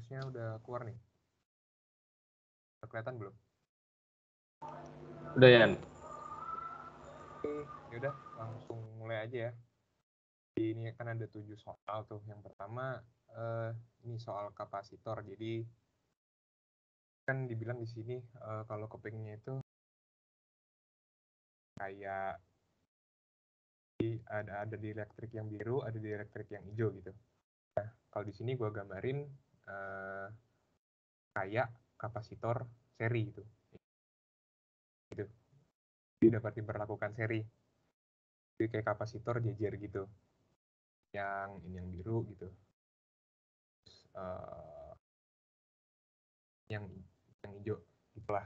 harusnya udah keluar nih. Udah kelihatan belum? Udah, Yan. Oke, yaudah langsung mulai aja ya. Ini kan ada 7 soal tuh. Yang pertama ini soal kapasitor. Jadi kan dibilang di sini kalau kepingnya itu kayak ada di elektrik yang biru, ada di elektrik yang hijau gitu. Nah, kalau di sini gue gambarin kayak kapasitor seri gitu. Jadi dapat diberlakukan seri. Jadi kayak kapasitor jejer gitu. Ini yang biru gitu. Yang hijau itulah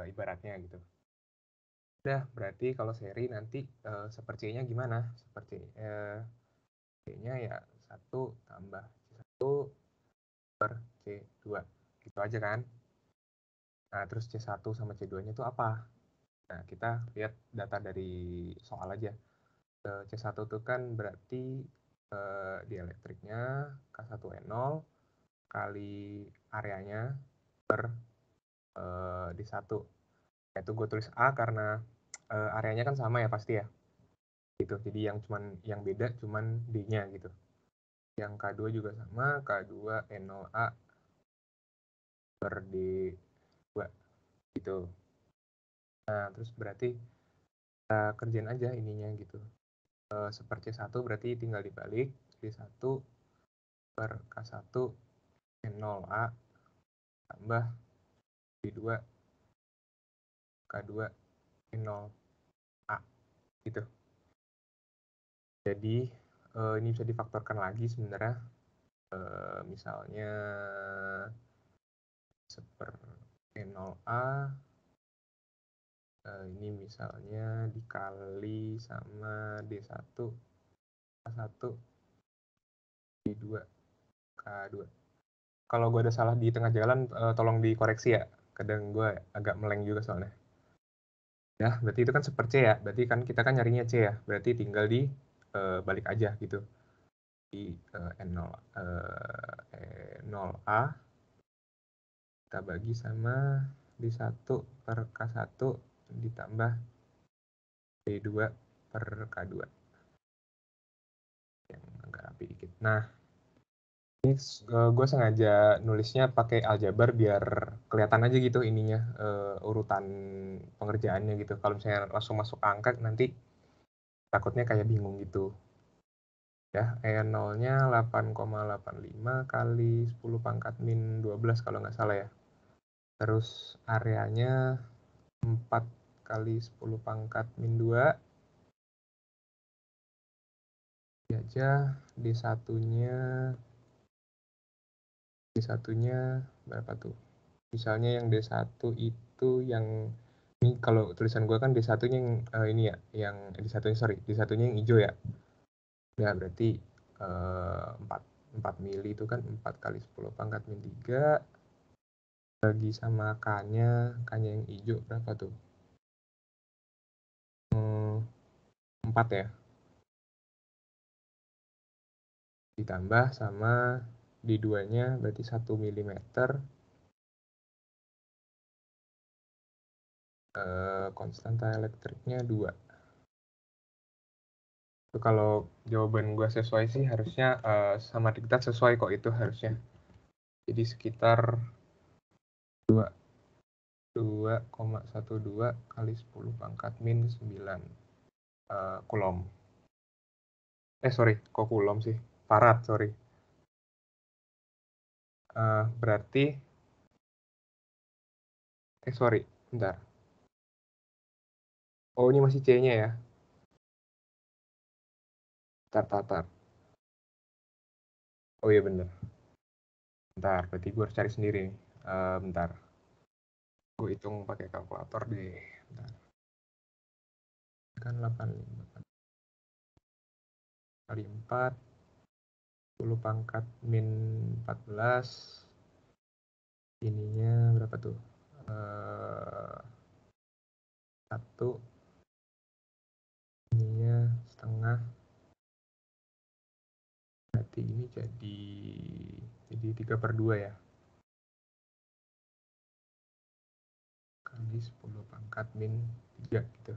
ibaratnya gitu. Udah, berarti kalau seri nanti sepertinya gimana? Seperti C-nya ya 1 tambah C1 per C2. Gitu aja kan? Nah, terus C1 sama C2-nya itu apa? Nah, kita lihat data dari soal aja. C1 itu kan berarti di elektriknya K1N0 kali areanya per D1. Itu gue tulis A karena areanya kan sama ya pasti ya. Gitu. Jadi yang beda cuman D-nya gitu. Yang K2 juga sama, K2 N0A per D2 gitu. Nah, terus berarti kita kerjain aja ininya gitu. Seperti C1 berarti tinggal dibalik D1 per K1 N0A tambah D2 K2 N0A gitu. Jadi ini bisa difaktorkan lagi sebenarnya. Misalnya seper N0A ini misalnya dikali sama D1 K1 D2 K2. Kalau gue ada salah di tengah jalan tolong dikoreksi ya. Kadang gue agak meleng juga soalnya. Ya, berarti itu kan seper C ya. Berarti kan kita kan nyarinya C ya. Berarti tinggal di balik aja gitu. Di N0A kita bagi sama D1 per K1 ditambah D2 per K2. Yang agak rapi dikit. Nah, ini gue sengaja nulisnya pakai aljabar biar kelihatan aja gitu ininya urutan pengerjaannya gitu. Kalau misalnya langsung masuk angka nanti takutnya kayak bingung gitu. Ya, E0-nya 8,85 kali 10 pangkat min 12 kalau nggak salah ya. Terus areanya 4 kali 10 pangkat min 2. Ini aja D1-nya berapa tuh? Misalnya yang D1 itu yang ini kalau tulisan gue kan D1-nya yang ini ya, yang D1-nya yang hijau ya. Ya berarti 4 mili itu kan 4 kali 10 pangkat min 3 bagi sama K-nya yang hijau berapa tuh? 4 ya. Ditambah sama D2-nya berarti 1 mm. Konstanta elektriknya 2. Itu kalau jawaban gue sesuai sih harusnya sama diktat sesuai kok itu harusnya. Jadi sekitar 2,12 kali 10 pangkat min 9 Coulomb. Sorry, kok Coulomb sih? Farad, sorry. Berarti sorry, bentar. Oh, ini masih C-nya ya? Tar. Oh iya bener. Bentar, berarti gue harus cari sendiri nih. Bentar. Gue hitung pakai kalkulator deh. Bentar. Kan 85 kali 4 10 pangkat min 14 ininya berapa tuh? 1 ininya setengah berarti ini jadi Jadi 3/2 ya. Kali 10 pangkat min 3 gitu.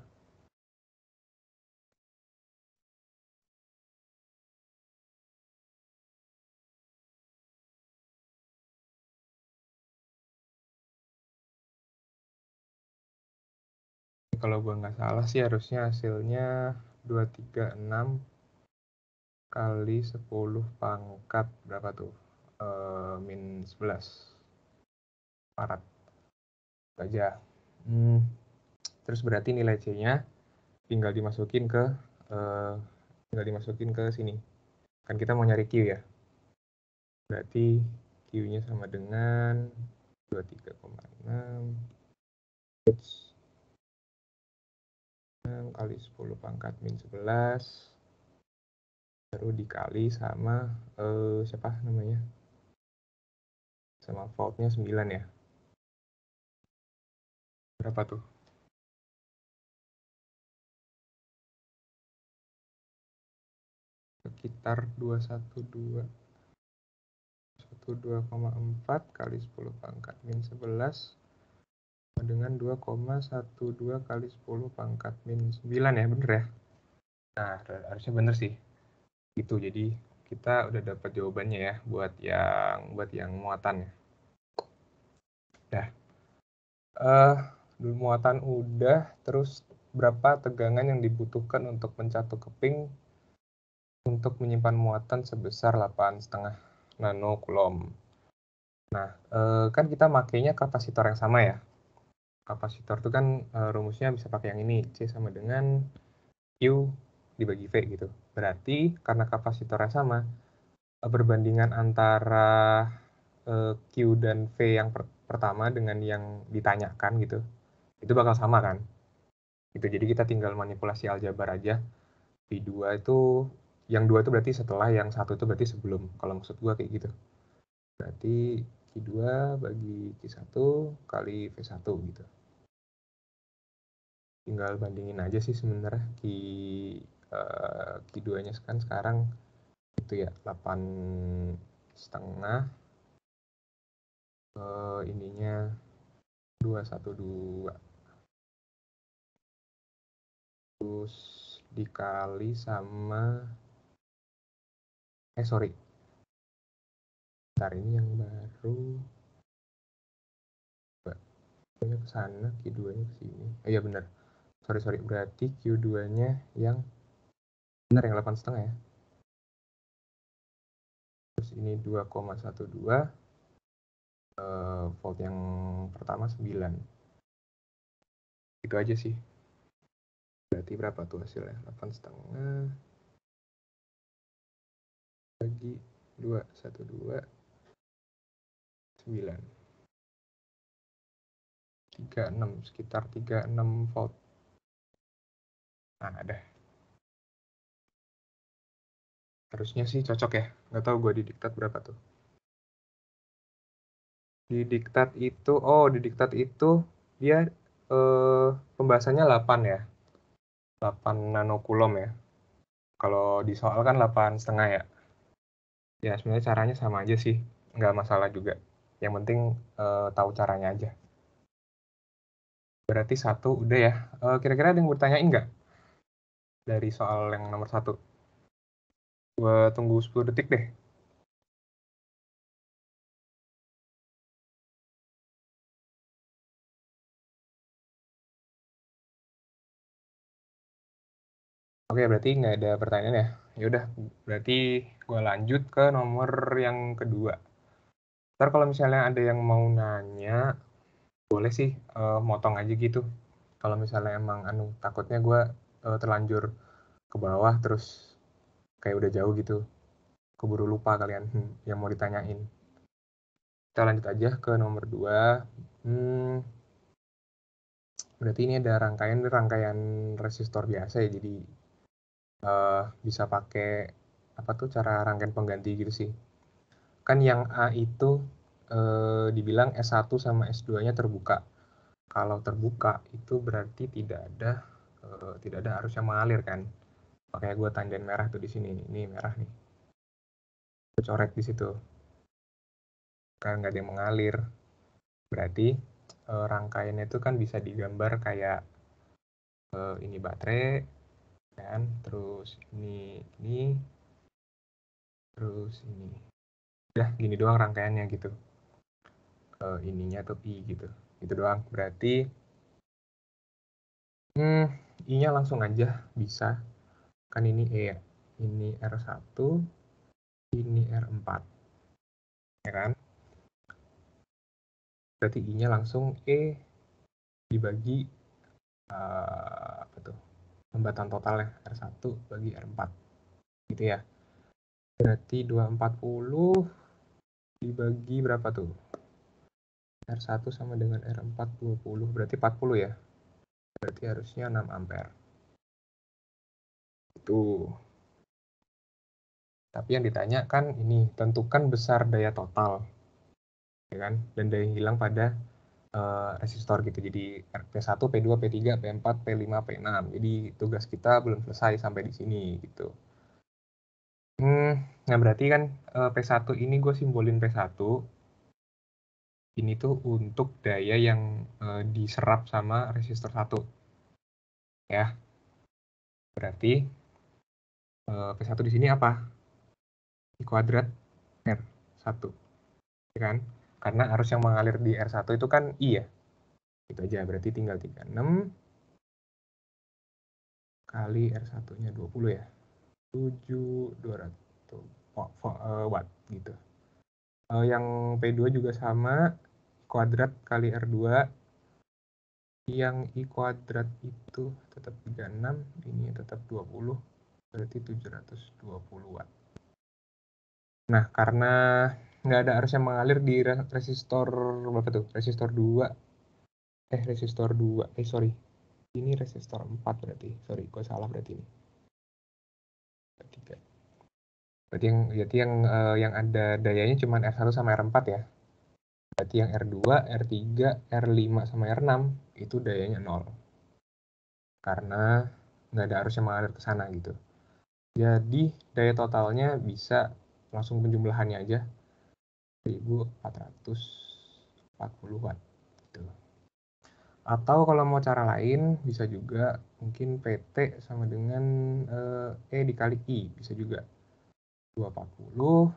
Kalau gue nggak salah sih harusnya hasilnya 236 kali 10 pangkat berapa tuh? Min 11 farad aja. Terus berarti nilai C-nya tinggal dimasukin ke sini. Kan kita mau nyari Q ya. Berarti Q-nya sama dengan 23,6 kali 10 pangkat min 11 baru dikali sama siapa namanya? Sama voltnya 9 ya. Berapa tuh? Sekitar 2,4 kali 10 pangkat min 11 dengan 2,12 kali 10 pangkat min 9 ya, bener ya? Nah, harusnya bener sih. Gitu, jadi kita udah dapat jawabannya ya buat yang muatan ya. Dah. Muatan udah, terus berapa tegangan yang dibutuhkan untuk mencatu keping untuk menyimpan muatan sebesar 8,5 nanocoulomb. Nah, kan kita makainya kapasitor yang sama ya. Kapasitor itu kan rumusnya bisa pakai yang ini, C sama dengan Q dibagi V gitu. Berarti karena kapasitornya sama, perbandingan antara Q dan V yang pertama dengan yang ditanyakan gitu, itu bakal sama kan. Gitu, jadi kita tinggal manipulasi aljabar aja. V2 itu, yang 2 itu berarti setelah, yang 1 itu berarti sebelum. Kalau maksud gua kayak gitu. Berarti Q2 bagi Q1 kali V1 gitu. Tinggal bandingin aja sih sebenarnya Q2-nya kan sekarang itu ya 8,5 ininya 212 terus dikali sama sorry, ntar ini yang baru Q2-nya ke sana, Q2-nya ke sini. Oh iya benar. Sorry, berarti Q2-nya yang benar yang 8,5 ya. Terus ini 2,12 volt yang pertama 9. Itu aja sih. Berarti berapa tuh hasilnya? 8,5 bagi 212 9. 36, sekitar 36 volt. Nah, ada. Harusnya sih cocok ya. Nggak tahu gue di diktat berapa tuh. Di diktat itu dia pembahasannya 8 ya. 8 nanocoulomb ya. Kalau di soal kan 8,5 ya. Ya sebenarnya caranya sama aja sih. Nggak masalah juga. Yang penting tahu caranya aja. Berarti 1 udah ya. Kira-kira ada yang bertanyain nggak? Dari soal yang nomor 1. Gue tunggu 10 detik deh. Oke, berarti nggak ada pertanyaan ya. Ya udah, berarti gue lanjut ke nomor yang kedua. Ntar kalau misalnya ada yang mau nanya, boleh sih motong aja gitu. Kalau misalnya emang takutnya gue terlanjur ke bawah terus kayak udah jauh gitu. Keburu lupa kalian yang mau ditanyain. Kita lanjut aja ke nomor 2. Berarti ini ada rangkaian resistor biasa ya, jadi bisa pakai apa tuh cara rangkaian pengganti gitu sih. Kan yang A itu dibilang S1 sama S2-nya terbuka. Kalau terbuka itu berarti tidak ada arus yang mengalir kan. Makanya gue tandain merah tuh di sini. Ini merah nih. Gue coret di situ. kan nggak ada yang mengalir. Berarti rangkaiannya itu kan bisa digambar kayak ini baterai, kan, terus ini, terus ini. Udah gini doang rangkaiannya gitu. Ininya tuh I gitu. Itu doang. Berarti I-nya langsung aja bisa. Kan ini E ya. Ini R1, ini R4. Ya kan? Berarti I-nya langsung E dibagi apa tuh? Hambatan totalnya R1 bagi R4. Gitu ya. Berarti 240 dibagi berapa tuh? R1 sama dengan R4 20. Berarti 40 ya. Berarti harusnya 6 ampere. Itu. Tapi yang ditanya kan ini, tentukan besar daya total. Ya kan? Dan daya hilang pada resistor gitu. Jadi P1, P2, P3, P4, P5, P6. Jadi tugas kita belum selesai sampai di sini gitu. Nah berarti kan P1 ini gue simbolin P1. Ini tuh untuk daya yang diserap sama resistor 1. Ya. Berarti P1 di sini apa? I kuadrat R1. Ya kan? Karena arus yang mengalir di R1 itu kan I ya. Itu aja, berarti tinggal 36 kali R1-nya 20 ya. 7.200 watt gitu. Yang P2 juga sama, kuadrat kali R2. Yang I kuadrat itu tetap 36, ini tetap 20, berarti 720 watt. Nah, karena nggak ada arus yang mengalir di resistor berapa tuh? Resistor 2. Resistor 2. Sorry. Ini resistor 4 berarti. Sorry, gue salah berarti ini. 3. Berarti yang ada dayanya cuma R1 sama R4 ya. Berarti yang R2, R3, R5 sama R6 itu dayanya 0. Karena nggak ada arus yang mengalir ke sana gitu. Jadi daya totalnya bisa langsung penjumlahannya aja 1440 watt gitu. Atau kalau mau cara lain bisa juga mungkin PT sama dengan E dikali I bisa juga 240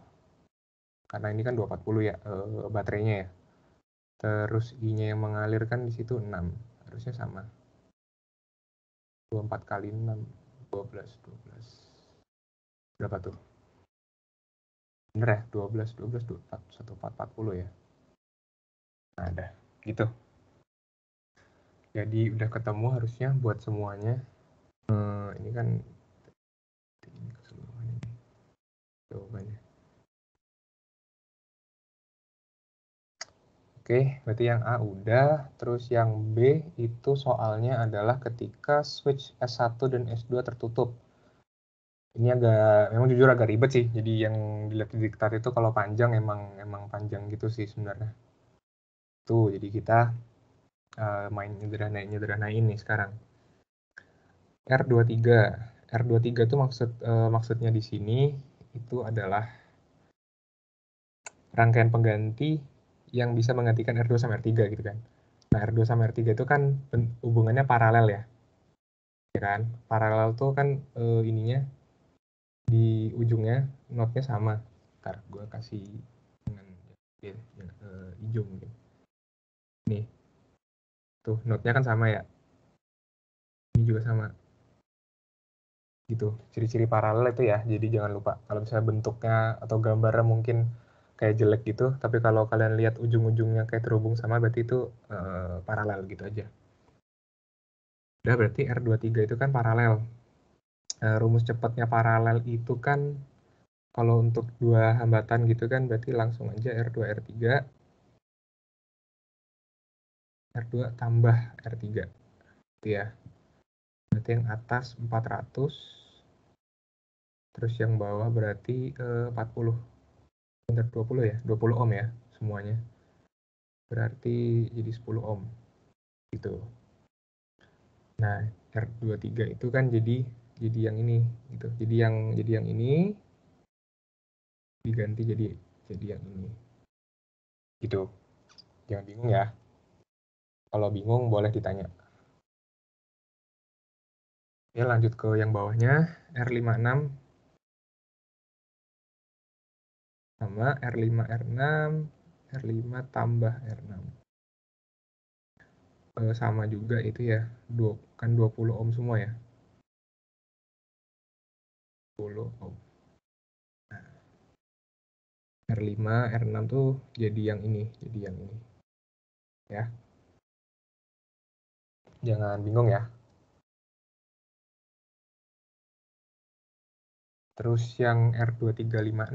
karena ini kan 240 ya baterainya ya. Terus I-nya yang mengalir kan di situ 6. Harusnya sama. 24 kali 6 12. Berapa tuh? Bener ya? 12 1440 ya. Nah, ada gitu. Jadi udah ketemu harusnya buat semuanya. Ini kan ini keseluruhan ini jawabannya. Oke, berarti yang A udah. Terus yang B itu soalnya adalah ketika switch S1 dan S2 tertutup. Ini memang jujur agak ribet sih. Jadi yang dilihat di diktat itu kalau panjang emang panjang gitu sih sebenarnya. Tuh, jadi kita main nyederhanain nih sekarang. R23. R23 itu maksudnya di sini itu adalah rangkaian pengganti yang bisa menggantikan R2 sama R3 gitu kan. Nah, R2 sama R3 itu kan hubungannya paralel ya. Ya kan? Paralel tuh kan ininya di ujungnya notnya sama. Ntar gue kasih dengan hijau mungkin. Nih, tuh notnya kan sama ya. Ini juga sama. Gitu, ciri-ciri paralel itu ya. Jadi jangan lupa. Kalau misalnya bentuknya atau gambarnya mungkin kayak jelek gitu, tapi kalau kalian lihat ujung-ujungnya kayak terhubung sama, berarti itu paralel gitu aja. Udah, berarti R23 itu kan paralel. Rumus cepatnya paralel itu kan kalau untuk dua hambatan gitu kan berarti langsung aja R2 R3 tambah R3 gitu ya. Berarti yang atas 400 terus yang bawah berarti 40. Bentar, 20 ya, 20 ohm ya semuanya. Berarti jadi 10 ohm gitu. Nah, R23 itu kan jadi yang ini gitu. Jadi yang ini diganti jadi yang ini. Gitu. Jangan bingung ya. Kalau bingung boleh ditanya. Ya, lanjut ke yang bawahnya, R56 sama R5, R6, R5 tambah R6. Sama juga itu ya, kan 20 ohm semua ya. 20 ohm. Nah, R5, R6 tuh jadi yang ini. Ya. Jangan bingung ya. Terus yang R2356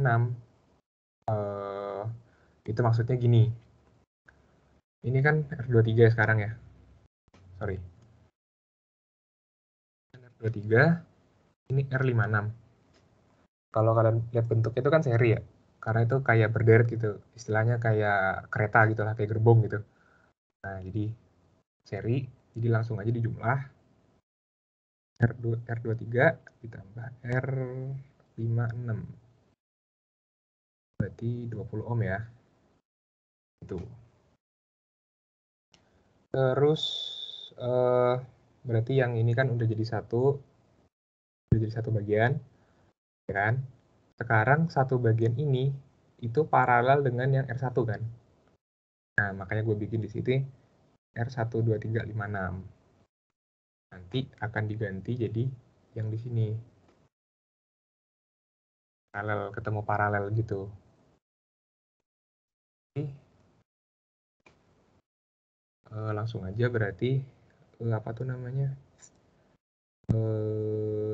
itu maksudnya gini. Ini kan R23 sekarang ya. Sorry. R23, ini R56. Kalau kalian lihat bentuknya itu kan seri ya. Karena itu kayak berderet gitu. Istilahnya kayak kereta gitu lah, kayak gerbong gitu. Nah, jadi seri, jadi langsung aja dijumlah. R23 ditambah R56. Berarti 20 ohm ya. Itu. Terus berarti yang ini kan udah jadi satu bagian, ya kan? Sekarang satu bagian ini itu paralel dengan yang R1 kan? Nah, makanya gue bikin di sini R12356. Nanti akan diganti jadi yang di sini. Ketemu paralel gitu. Oke. Langsung aja berarti apa tuh namanya?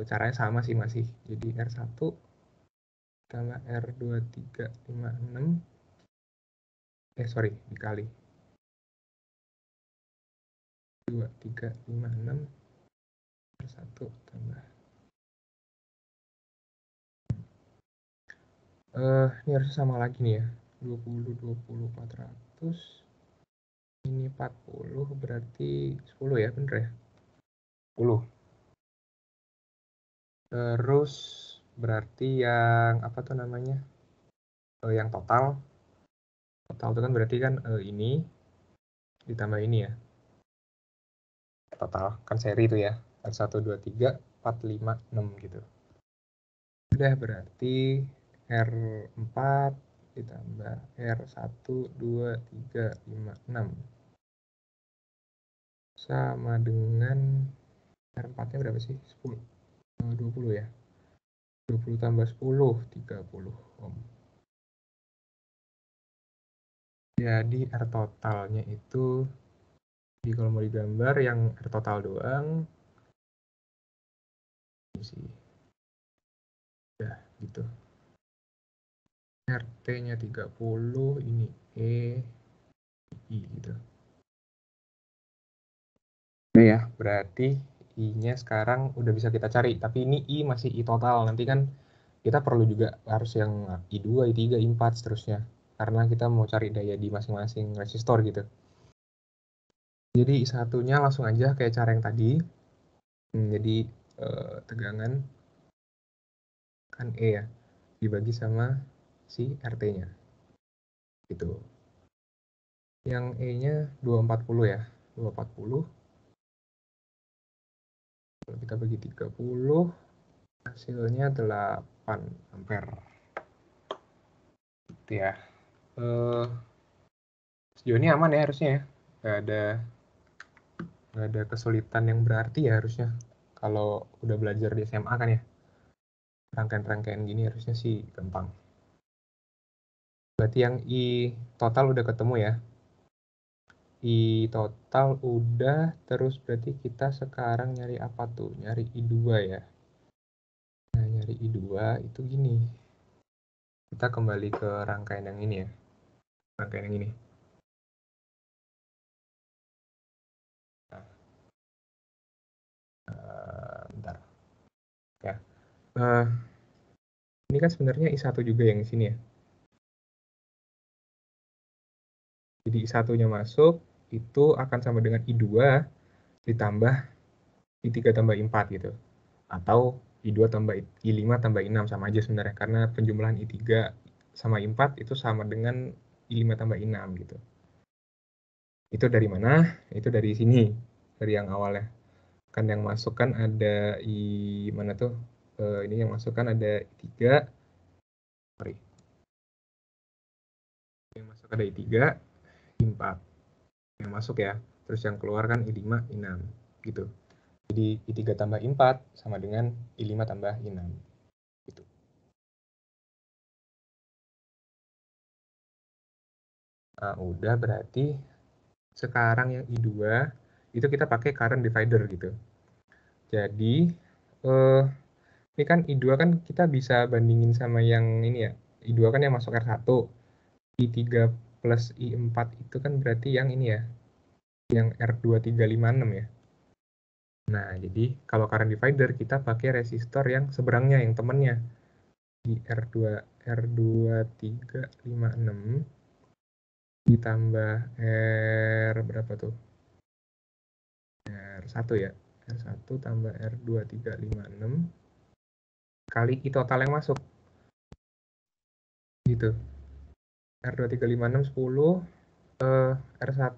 Caranya sama sih masih. Jadi R1 tambah R2356 sorry, dikali 2356 R1 tambah ini harusnya sama lagi nih ya. 20 400 ini 40 berarti 10 ya, bener ya? 10. Terus berarti yang apa tuh namanya? Yang total itu kan berarti kan ini ditambah ini ya. Total kan seri itu ya. R1 2 3 4 5 6 gitu. Udah berarti R4 ditambah R1 2 3 5 6 sama dengan R4-nya berapa sih? 10. 20 ya. 20 tambah 10 30 ohm. Jadi R totalnya itu kalau mau digambar yang R total doang sih. Ya, gitu. RT-nya 30, ini E, I gitu. Oke ya, berarti I-nya sekarang udah bisa kita cari. Tapi ini I masih I total. Nanti kan kita perlu juga harus yang I2, I3, I4 seterusnya. Karena kita mau cari daya di masing-masing resistor gitu. Jadi I1-nya langsung aja kayak cara yang tadi. Jadi tegangan kan E ya, dibagi sama si RT-nya. Gitu. Yang E-nya 240 ya. 240. Kalau kita bagi 30, hasilnya 8 ampere. Gitu ya. Sejauh ini aman ya harusnya ya. Nggak ada kesulitan yang berarti ya harusnya. Kalau udah belajar di SMA kan ya. Rangkaian-rangkaian gini harusnya sih gampang. Berarti yang I total udah ketemu ya. I total udah, terus berarti kita sekarang nyari apa tuh? Nyari I2 ya. Nah, nyari I2 itu gini. Kita kembali ke rangkaian yang ini ya. Rangkaian yang ini. Nah, bentar. Ya. Ini kan sebenarnya I1 juga yang di sini ya. Jadi I1-nya masuk, itu akan sama dengan I2 ditambah I3 tambah I4 gitu. Atau I2 tambah I5 tambah I6 sama aja sebenarnya. Karena penjumlahan I3 sama I4 itu sama dengan I5 tambah I6 gitu. Itu dari mana? Itu dari sini, dari yang awalnya. Kan yang masuk kan ada mana tuh? Ini yang masuk kan ada I3. Sorry. Yang masuk ada I3, I4. Yang masuk ya. Terus yang keluar kan I5, I6 gitu. Jadi I3 tambah I4 sama dengan I5 tambah I6 gitu. Nah, udah berarti sekarang yang I2 itu kita pakai current divider gitu. Jadi ini kan I2 kan kita bisa bandingin sama yang ini ya. I2 kan yang masuk R1. I3 plus I4 itu kan berarti yang ini ya. Yang R2356 ya. Nah, jadi kalau current divider kita pakai resistor yang seberangnya, yang temennya. Di R2356 ditambah R berapa tuh? R1 ya. R1 tambah R2356 kali I total yang masuk. Gitu. R2356 10, R1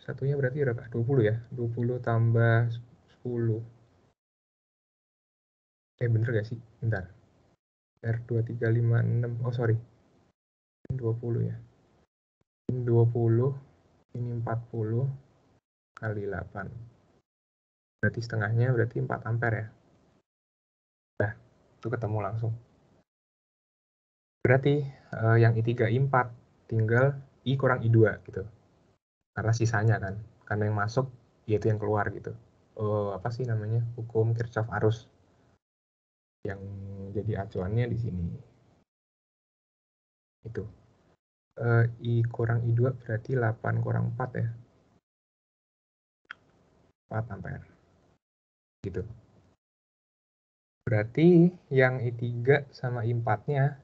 satunya berarti berapa? 20 ya? 20 tambah 10. Bener gak sih? Bentar. R2356, oh sorry. Ini 20 ya. Ini 20, ini 40 kali 8. Berarti setengahnya berarti 4 ampere ya. Nah, itu ketemu langsung. Berarti yang I3, I4 tinggal I kurang I2 gitu. Karena sisanya kan. Karena yang masuk yaitu yang keluar gitu. Apa sih namanya? Hukum Kirchhoff arus. Yang jadi acuannya di sini. Itu. I kurang I2 berarti 8 kurang 4 ya. 4 ampere. Gitu. Berarti yang I3 sama I4-nya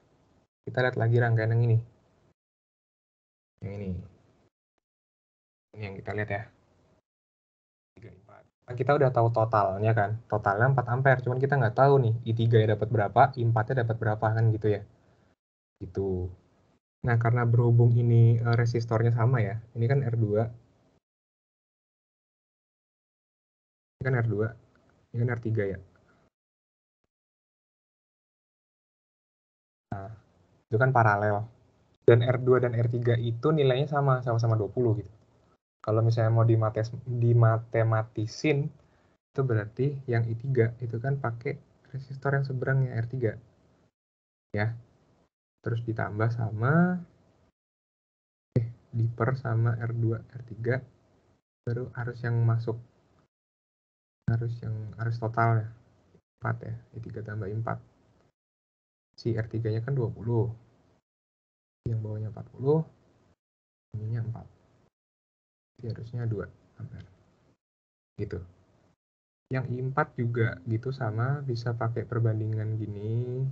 kita lihat lagi rangkaian yang ini. Yang ini. Ini yang kita lihat ya. 3, 4. Nah, kita udah tahu totalnya kan. Totalnya 4 ampere. Cuman kita nggak tahu nih I3-nya dapat berapa, I4-nya dapat berapa kan gitu ya. Gitu. Nah, karena berhubung ini resistornya sama ya. Ini kan R2. Ini kan R2. Ini kan R3 ya. Nah, itu kan paralel. Dan R2 dan R3 itu nilainya sama-sama 20 gitu. Kalau misalnya mau dimatematisin, itu berarti yang I3 itu kan pakai resistor yang seberangnya R3. Ya. Terus ditambah sama diper sama R2, R3, baru arus yang masuk. Arus totalnya 4 ya. I3 tambah 4. Si R3-nya kan 20. Yang bawahnya 40. Ininya 4. Jadi harusnya 2 ampere. Gitu. Yang I4 juga gitu sama, bisa pakai perbandingan gini.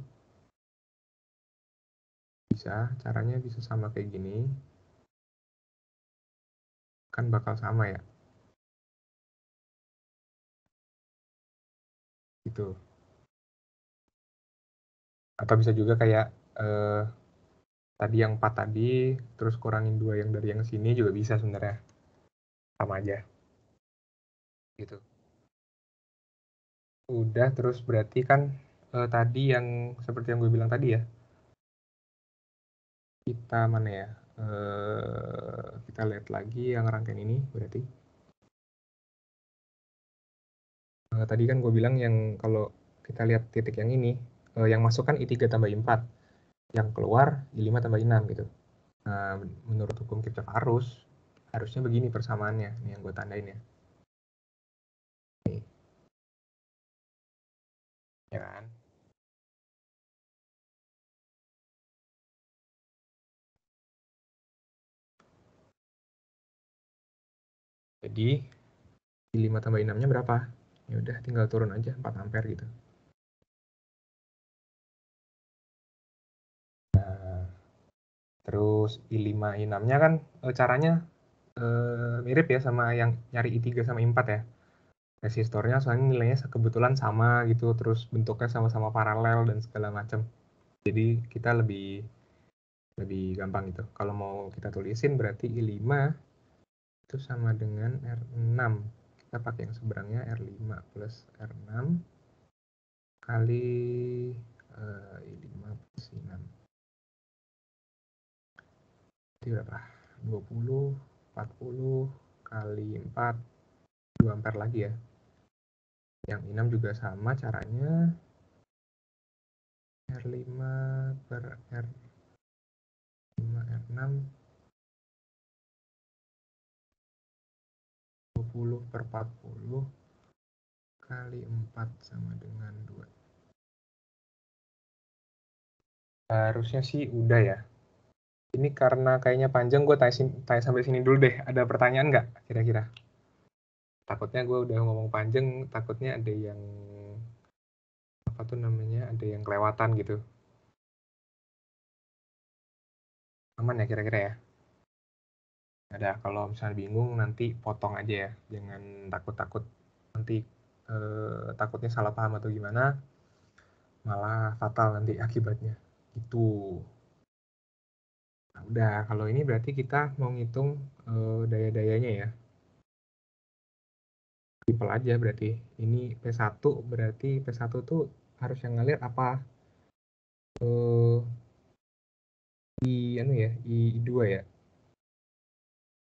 Bisa, caranya bisa sama kayak gini. Kan bakal sama ya. Gitu. Atau bisa juga kayak tadi yang 4 tadi, terus kurangin 2 yang dari yang sini juga bisa sebenarnya. Sama aja. Gitu. Udah, terus berarti kan tadi yang seperti yang gue bilang tadi ya. Kita mana ya? Kita lihat lagi yang rangkaian ini berarti. Tadi kan gue bilang yang kalau kita lihat titik yang ini, yang masuk kan I3 tambah I4. Yang keluar I5 tambah I6 gitu. Nah, menurut hukum Kirchhoff arus, harusnya begini persamaannya. Ini yang gue tandain ya. Nih. Ya kan? Jadi, I5 tambah I6-nya berapa? Ya udah, tinggal turun aja 4 ampere gitu. Nah, terus I5, I6-nya kan caranya mirip ya sama yang nyari I3 sama I4 ya. Resistornya soalnya nilainya kebetulan sama gitu, terus bentuknya sama-sama paralel dan segala macam. Jadi kita lebih Lebih gampang gitu. Kalau mau kita tulisin berarti I5 itu sama dengan R6. Kita pakai yang seberangnya R5 plus R6 kali I5 plus I6. Itu berapa? 20, 40 kali 4, 2 ampere lagi ya. Yang I6 juga sama caranya. R5 per R5 R6 20 per 40 kali 4 sama dengan 2. Harusnya sih udah ya. Ini karena kayaknya panjang, gue tanya sampai sini dulu deh. Ada pertanyaan nggak kira-kira? Takutnya gue udah ngomong panjang, takutnya ada yang apa tuh namanya, ada yang kelewatan gitu. Aman ya kira-kira ya? Ada, kalau misalnya bingung nanti potong aja ya. Jangan takut-takut nanti takutnya salah paham atau gimana, malah fatal nanti akibatnya. Itu. Nah, udah, kalau ini berarti kita mau ngitung daya-dayanya ya. Simple aja berarti. Ini P1 berarti P1 tuh harus yang ngalir apa? I2 ya.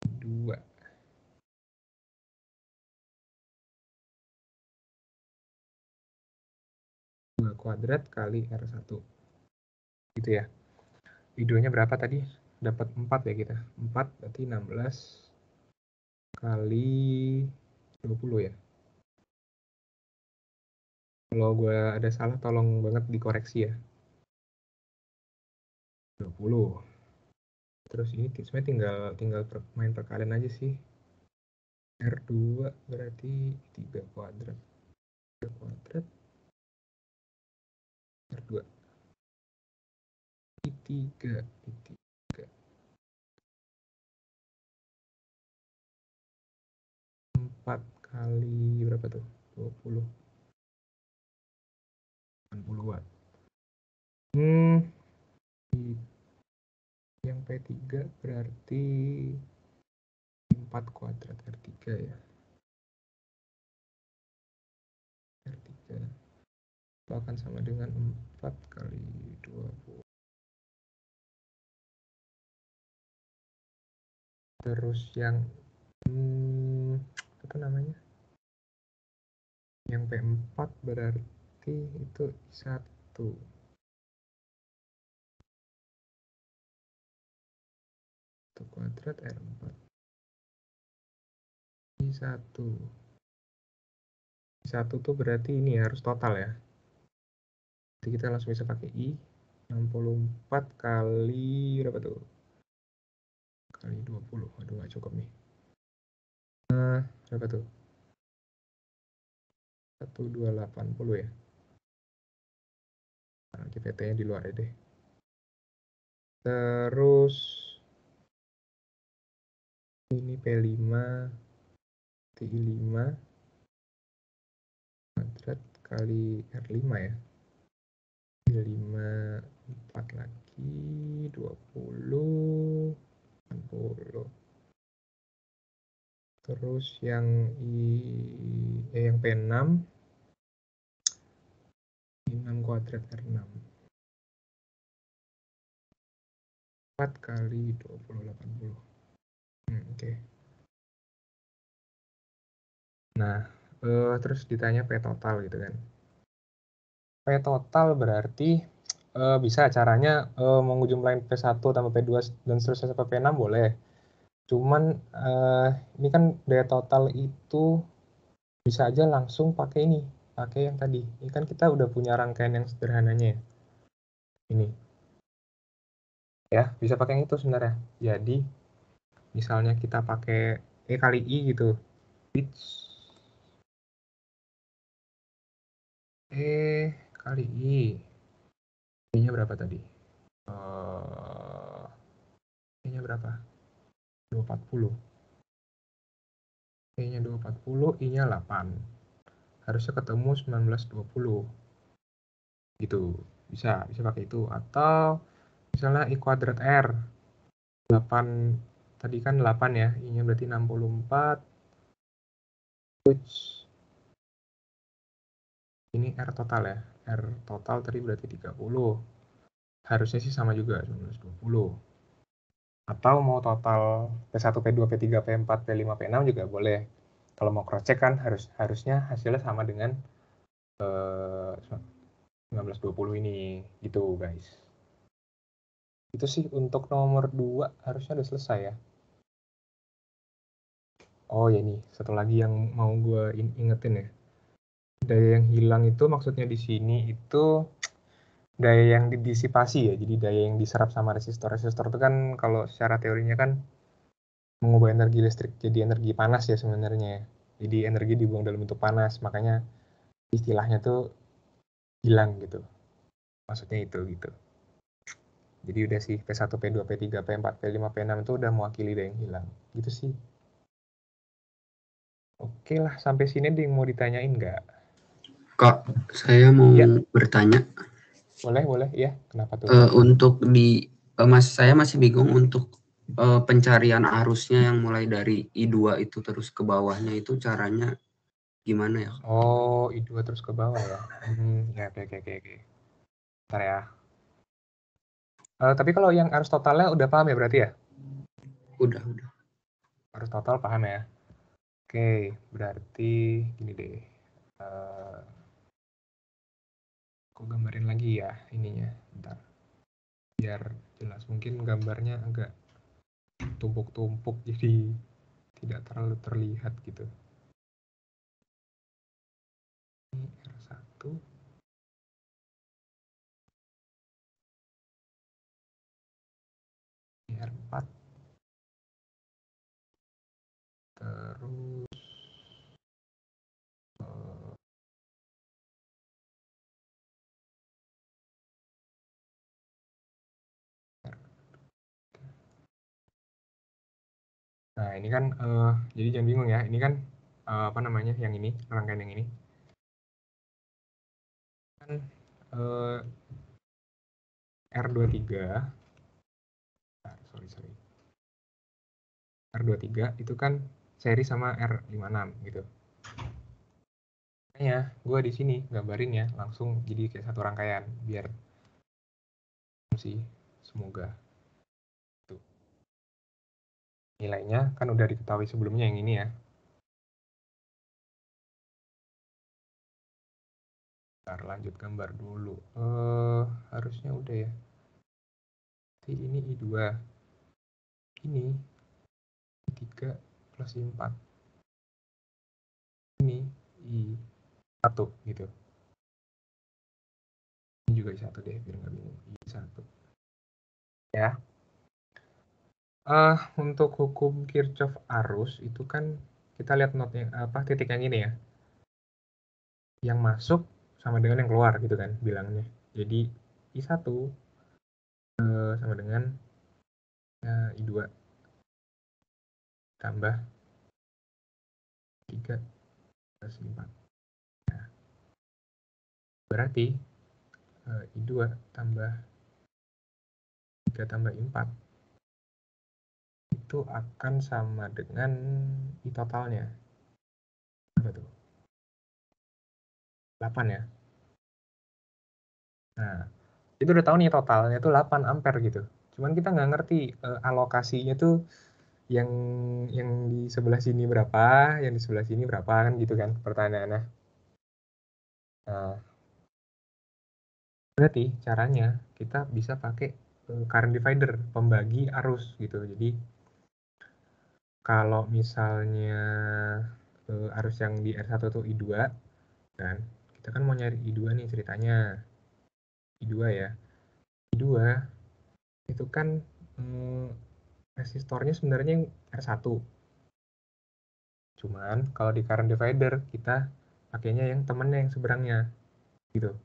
I2. 2 kuadrat kali R1. Gitu ya. I2-nya berapa tadi? Dapat 4 ya kita. 4 berarti 16 kali 20 ya. Kalau gue ada salah tolong banget dikoreksi ya. 20. Terus ini sebenarnya tinggal main perkalian aja sih. R2 berarti 3 kuadrat. 3 kuadrat. R2. I3. 4 kali berapa tuh? 20. 80 watt. Yang P3 berarti 4 kuadrat R3 ya. R3 itu akan sama dengan 4 kali 20. Terus yang apa namanya? Yang P4 berarti itu 1. 1 kuadrat R4. I1. I1 tuh berarti ini harus total ya. Jadi kita langsung bisa pakai I. 64 kali berapa tuh? Kali 20. Waduh, nggak cukup nih. Berapa tuh? 1280 ya. Nah, GPT-nya di luar ya deh. Terus ini P5 TI5 kuadrat kali R5 ya. I5 4 lagi 20 80. Terus yang yang P6 I6 kuadrat R6 4 kali 20 80. Oke. Nah, terus ditanya P total gitu kan. P total berarti bisa caranya mau ngejumlahin P1 tambah P2 dan seterusnya sampai P6 boleh. Cuman ini kan daya total itu bisa aja langsung pakai ini, pakai yang tadi. Ini kan kita udah punya rangkaian yang sederhananya ya. Ini. Ya, bisa pakai yang itu sebenarnya. Jadi, misalnya kita pakai E kali I gitu. E kali I. I-nya berapa tadi? I-nya berapa? 240. I-nya 240, I-nya 8. Harusnya ketemu 1920. Gitu. Bisa pakai itu. Atau Misalnya I kuadrat R 8, tadi kan 8 ya, I-nya berarti 64, which ini R total ya, R total tadi berarti 30, harusnya sih sama juga, 1920. Atau mau total P1, P2, P3, P4, P5, P6 juga boleh. Kalau mau cross check kan harusnya hasilnya sama dengan 1920 ini, gitu guys. Itu sih untuk nomor 2 harusnya udah selesai ya. Oh ya nih, satu lagi yang mau gue ingetin ya. Daya yang hilang itu maksudnya di sini itu daya yang didisipasi ya. Jadi daya yang diserap sama resistor. Resistor itu kan kalau secara teorinya kan mengubah energi listrik jadi energi panas ya sebenarnya. Jadi energi dibuang dalam bentuk panas. Makanya istilahnya tuh hilang gitu. Maksudnya itu gitu. Jadi udah sih P1, P2, P3, P4, P5, P6 itu udah mewakili daya yang hilang. Gitu sih. Oke lah, sampai sini ada yang mau ditanyain nggak? Kak, saya mau Ya, bertanya. boleh. Ya, kenapa tuh? Untuk saya masih bingung untuk pencarian arusnya yang mulai dari I2 itu terus ke bawahnya itu caranya gimana ya? Oh, I2 terus ke bawah ya. Ya, oke. Bentar ya. Tapi kalau yang arus totalnya udah paham ya berarti ya? Udah. Arus total paham ya? Oke, berarti gini deh. Aku gambarin lagi ya ininya. Bentar. Biar jelas. Mungkin gambarnya agak tumpuk-tumpuk jadi tidak terlalu terlihat gitu. Ini R1. Ini R4. Terus nah ini kan jadi jangan bingung ya. Ini kan apa namanya yang ini rangkaian yang ini kan R23. Sorry. R23 itu kan seri sama R56 gitu. Makanya gue di sini gambarin ya langsung jadi kayak satu rangkaian biar sih semoga tuh nilainya kan udah diketahui sebelumnya yang ini ya. Ntar lanjut gambar dulu. Harusnya udah ya. Ini I2. Ini I3 plus I4. Ini I1 gitu. Ini juga I1 deh biar nggak bingung. I1. Ya. Untuk hukum Kirchhoff arus itu kan kita lihat notnya apa titik yang ini ya. Yang masuk sama dengan yang keluar gitu kan bilangnya. Jadi I1 sama dengan I2 tambah 3 plus 4. Nah, berarti I2 tambah 3 tambah 4 itu akan sama dengan I totalnya. Apa tuh? 8 ya. Nah, itu udah tahu nih totalnya tuh 8 ampere gitu. Cuman kita nggak ngerti alokasinya tuh yang di sebelah sini berapa, yang di sebelah sini berapa kan gitu kan pertanyaannya. Nah, berarti caranya kita bisa pakai current divider, pembagi arus gitu. Jadi kalau misalnya arus yang di R1 tuh I2 kan, kita kan mau nyari I2 nih ceritanya. I2 ya. I2 itu kan resistornya sebenarnya yang R1. Cuman kalau di current divider kita pakainya yang temennya yang seberangnya gitu.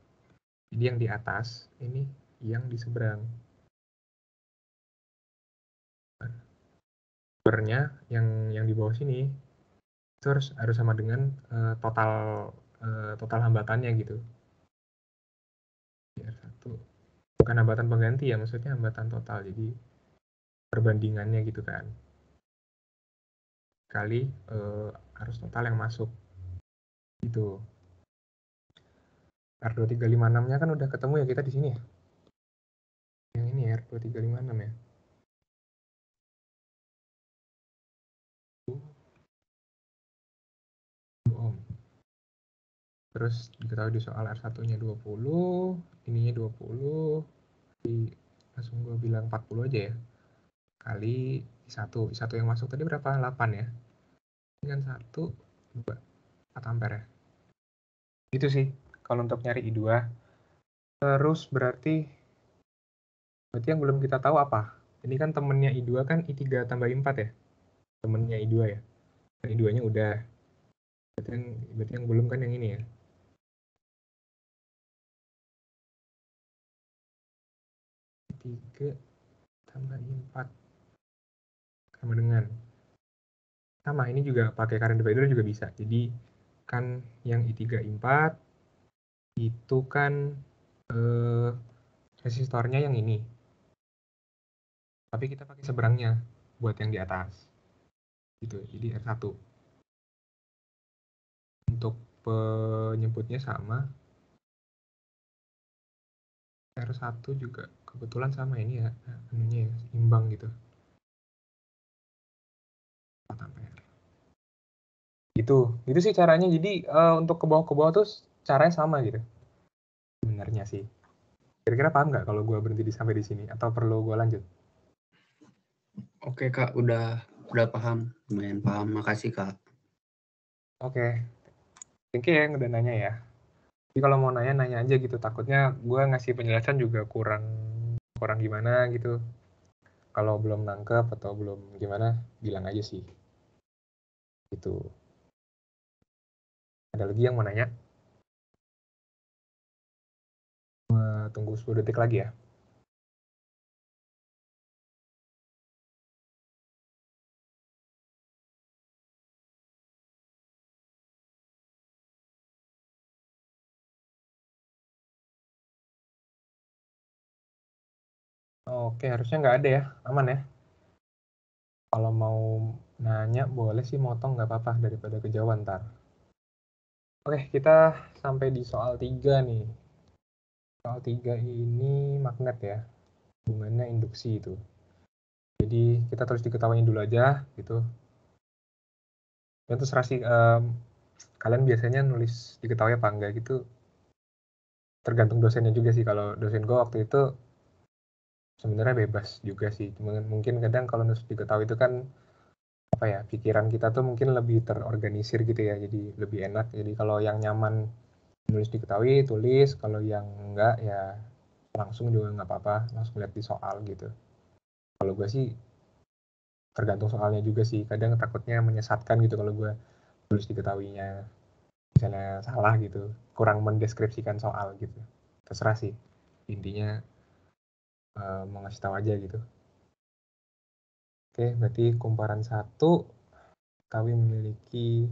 Jadi yang di atas ini yang di seberang. Sumbernya yang di bawah sini itu harus sama dengan total hambatannya gitu. R1 bukan hambatan pengganti ya, maksudnya hambatan total. Jadi perbandingannya gitu kan. Kali arus total yang masuk. Gitu. R2356-nya kan udah ketemu ya kita di sini ya. Yang ini R2356 ya. Ohm. Terus diketahui di soal R1-nya 20, ininya 20, langsung gue bilang 40 aja ya. Kali I1. I1 yang masuk tadi berapa? 8 ya. Ini kan 1, 2, 4 ampere ya. Itu sih kalau untuk nyari I2. Terus berarti yang belum kita tahu apa? Ini kan temennya I2 kan I3 tambah I4 ya. Temennya I2 ya. Dan I2-nya udah. Berarti yang belum kan yang ini ya. I3 tambah I4 sama dengan. Sama, ini juga pakai current divider juga bisa. Jadi kan yang I3 I4 itu kan resistornya yang ini. Tapi kita pakai seberangnya buat yang di atas. Gitu. Jadi R1. Untuk penyebutnya sama. R1 juga kebetulan sama ini ya, anunya ya, imbang gitu. 4 ampere. Itu sih caranya. Jadi untuk ke bawah tuh caranya sama gitu. Sebenarnya sih. Kira-kira paham nggak kalau gue berhenti sampai di sini? Atau perlu gue lanjut? Oke Kak, udah paham, lumayan paham. Makasih Kak. Oke. Thank you ya yang udah nanya ya. Jadi kalau mau nanya aja gitu. Takutnya gue ngasih penjelasan juga kurang gimana gitu. Kalau belum nangkep atau belum gimana, bilang aja sih. Gitu. Ada lagi yang mau nanya? Tunggu 10 detik lagi ya. Oke, harusnya nggak ada ya. Aman ya. Kalau mau nanya, boleh sih motong nggak apa-apa daripada kejauhan ntar. Oke, kita sampai di soal 3 nih. Soal 3 ini magnet ya. Hubungannya induksi itu. Jadi kita terus diketahui dulu aja gitu. Dan terserah sih, kalian biasanya nulis diketahui apa enggak gitu. Tergantung dosennya juga sih. Kalau dosen gue waktu itu sebenarnya bebas juga sih. Mungkin kadang kalau nulis diketahui itu kan apa ya, pikiran kita tuh mungkin lebih terorganisir gitu ya, jadi lebih enak. Jadi kalau yang nyaman nulis diketahui tulis, kalau yang enggak ya langsung juga nggak apa-apa, langsung lihat di soal gitu. Kalau gue sih tergantung soalnya juga sih, kadang takutnya menyesatkan gitu kalau gue tulis diketahuinya misalnya salah gitu, kurang mendeskripsikan soal gitu. Terserah sih, intinya mau ngasih tahu aja gitu. Oke, berarti kumparan 1 kami memiliki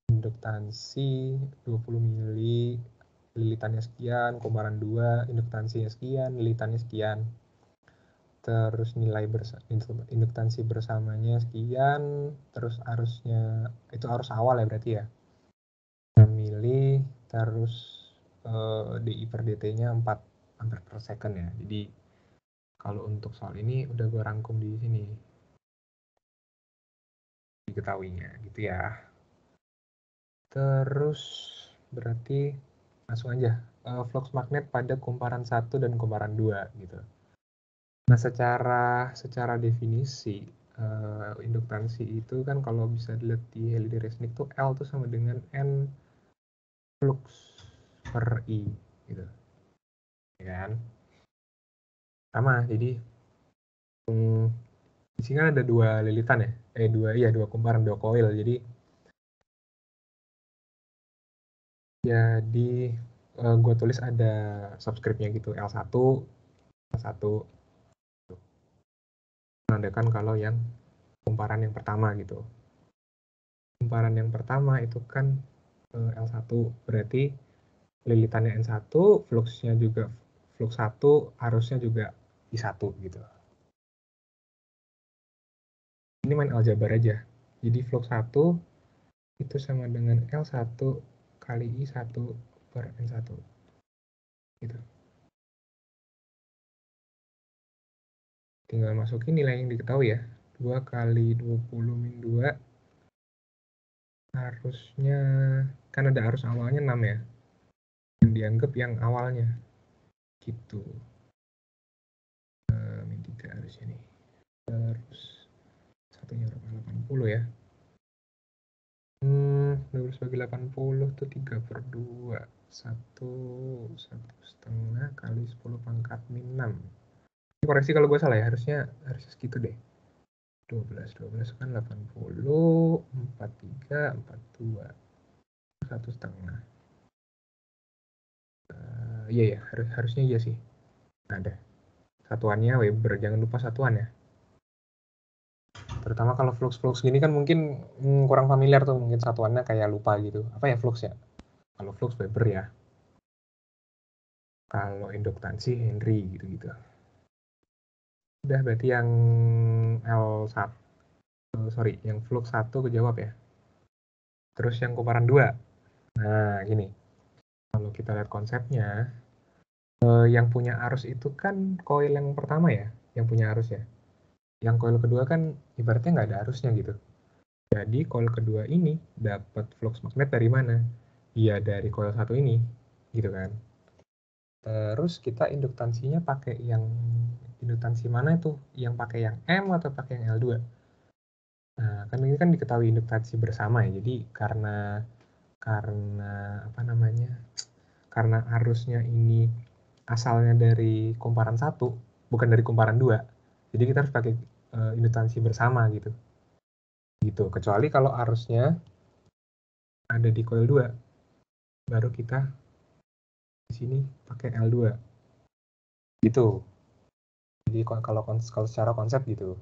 induktansi 20 mili, lilitannya sekian, kumparan 2, induktansinya sekian, lilitannya sekian. Terus nilai induktansi bersamanya sekian, terus arusnya, itu arus awal ya berarti ya. 6 mili, terus DI per DT-nya 4 ampere per second ya. Jadi kalau untuk soal ini udah gue rangkum di sini. Diketahuinya gitu ya. Terus berarti langsung aja flux magnet pada kumparan 1 dan kumparan 2 gitu. Nah, secara definisi induktansi itu kan kalau bisa dilihat di Heliday-Resnick tuh L tuh sama dengan N flux per I gitu. Ya kan? Sama, jadi di sini kan ada 2 lilitan ya. Dua kumparan, 2 coil. Jadi gue tulis ada subscriptnya gitu, L1, L1, menandakan kalau yang kumparan yang pertama gitu. Kumparan yang pertama itu kan L1, berarti lilitannya N1, fluxnya juga flux 1 arusnya juga I1 gitu. Ini main aljabar aja. Jadi flux 1 itu sama dengan L1 kali I1 per N1. Gitu. Tinggal masukin nilai yang diketahui ya. 2 kali 20 min 2 harusnya, kan ada arus awalnya 6 ya. Yang dianggap yang awalnya. Gitu. Min 3 harusnya nih. Terus satunya berapa? 80 ya. 12 bagi 80 tuh 3 per 2. 1,5 kali 10 pangkat min 6. Ini koreksi kalau gue salah ya, harusnya segitu deh. 12 kan 80, 43, 42. 1,5. Iya ya, harusnya iya sih. Ada. Satuannya Weber, jangan lupa satuan ya. Terutama kalau flux gini kan mungkin kurang familiar tuh, mungkin satuannya kayak lupa gitu. Apa ya flux ya? Kalau flux Weber ya. Kalau induktansi Henry gitu-gitu. Udah berarti yang L1, yang flux 1 kejawab ya. Terus yang kumparan 2. Nah, gini. Kalau kita lihat konsepnya, yang punya arus itu kan koil yang pertama ya, yang punya arus ya. Yang koil kedua kan ibaratnya nggak ada arusnya gitu. Jadi koil kedua ini dapat flux magnet dari mana? Ya dari koil 1 ini, gitu kan. Terus kita induktansinya pakai yang induktansi mana itu? Yang pakai yang M atau pakai yang L2? Nah, kan ini kan diketahui induktansi bersama ya. Jadi karena apa namanya? Karena arusnya ini asalnya dari kumparan 1, bukan dari kumparan 2. Jadi kita harus pakai induktansi bersama gitu. Gitu. Kecuali kalau arusnya ada di coil 2, baru kita di sini pakai L2. Gitu. Jadi kalau secara konsep gitu.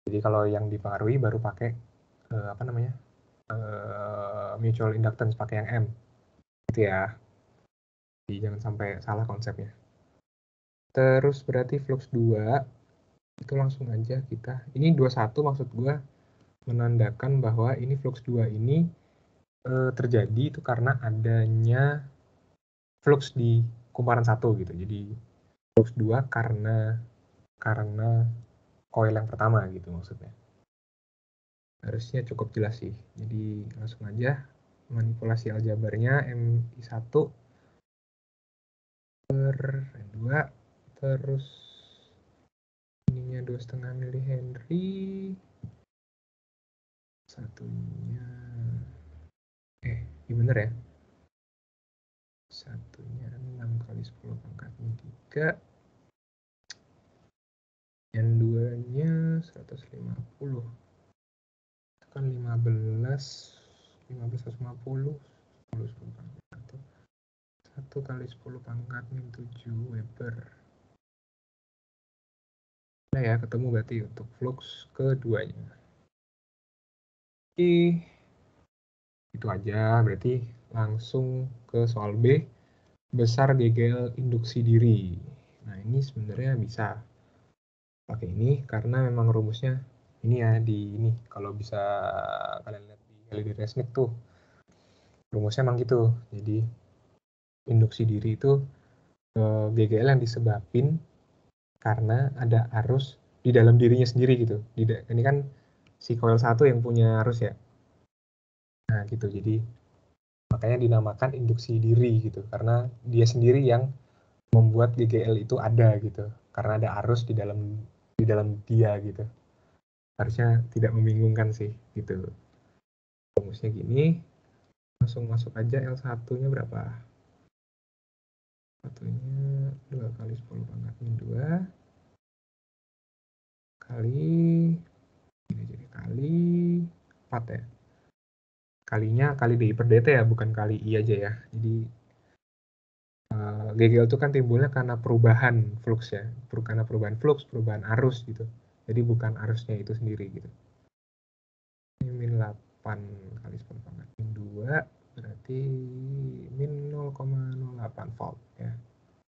Jadi kalau yang dipengaruhi baru pakai apa namanya? Mutual inductance pakai yang M. Gitu ya. Jadi jangan sampai salah konsepnya. Terus berarti flux 2 itu langsung aja kita. Ini 21 maksud gua menandakan bahwa ini flux 2 ini terjadi itu karena adanya flux di kumparan 1 gitu. Jadi flux 2 karena coil yang pertama gitu maksudnya. Harusnya cukup jelas sih. Jadi langsung aja manipulasi aljabarnya MI1 per N2 terus ininya 2,5 mili Henry, satunya ini bener ya, satunya 6 kali 10 pangkat min 3, yang duanya 150, itu kan 15 150, 10 pangkat 1 kali 10 pangkat min 7 Weber. Nah ya, ketemu berarti untuk flux keduanya. Oke, itu aja berarti langsung ke soal B, besar GGL induksi diri. Nah ini sebenarnya bisa pakai ini karena memang rumusnya ini ya di ini, kalau bisa kalian lihat di Heliday Resnick tuh rumusnya emang gitu. Jadi induksi diri itu GGL yang disebabin karena ada arus di dalam dirinya sendiri gitu. Ini kan si coil 1 yang punya arus ya. Nah gitu, jadi makanya dinamakan induksi diri gitu, karena dia sendiri yang membuat GGL itu ada gitu, karena ada arus di dalam dia gitu. Harusnya tidak membingungkan sih gitu. Rumusnya gini, langsung masuk aja L1-nya berapa? Satunya 2 kali 10 pangkat min 2 kali ini, jadi kali 4 ya. Kalinya kali DI per DT ya, bukan kali I aja ya. Jadi GGL itu kan timbulnya karena perubahan flux ya, karena perubahan flux, perubahan arus gitu. Jadi bukan arusnya itu sendiri gitu. Ini min 8 kali 10 pangkat min 2 berarti min 0,08 volt ya.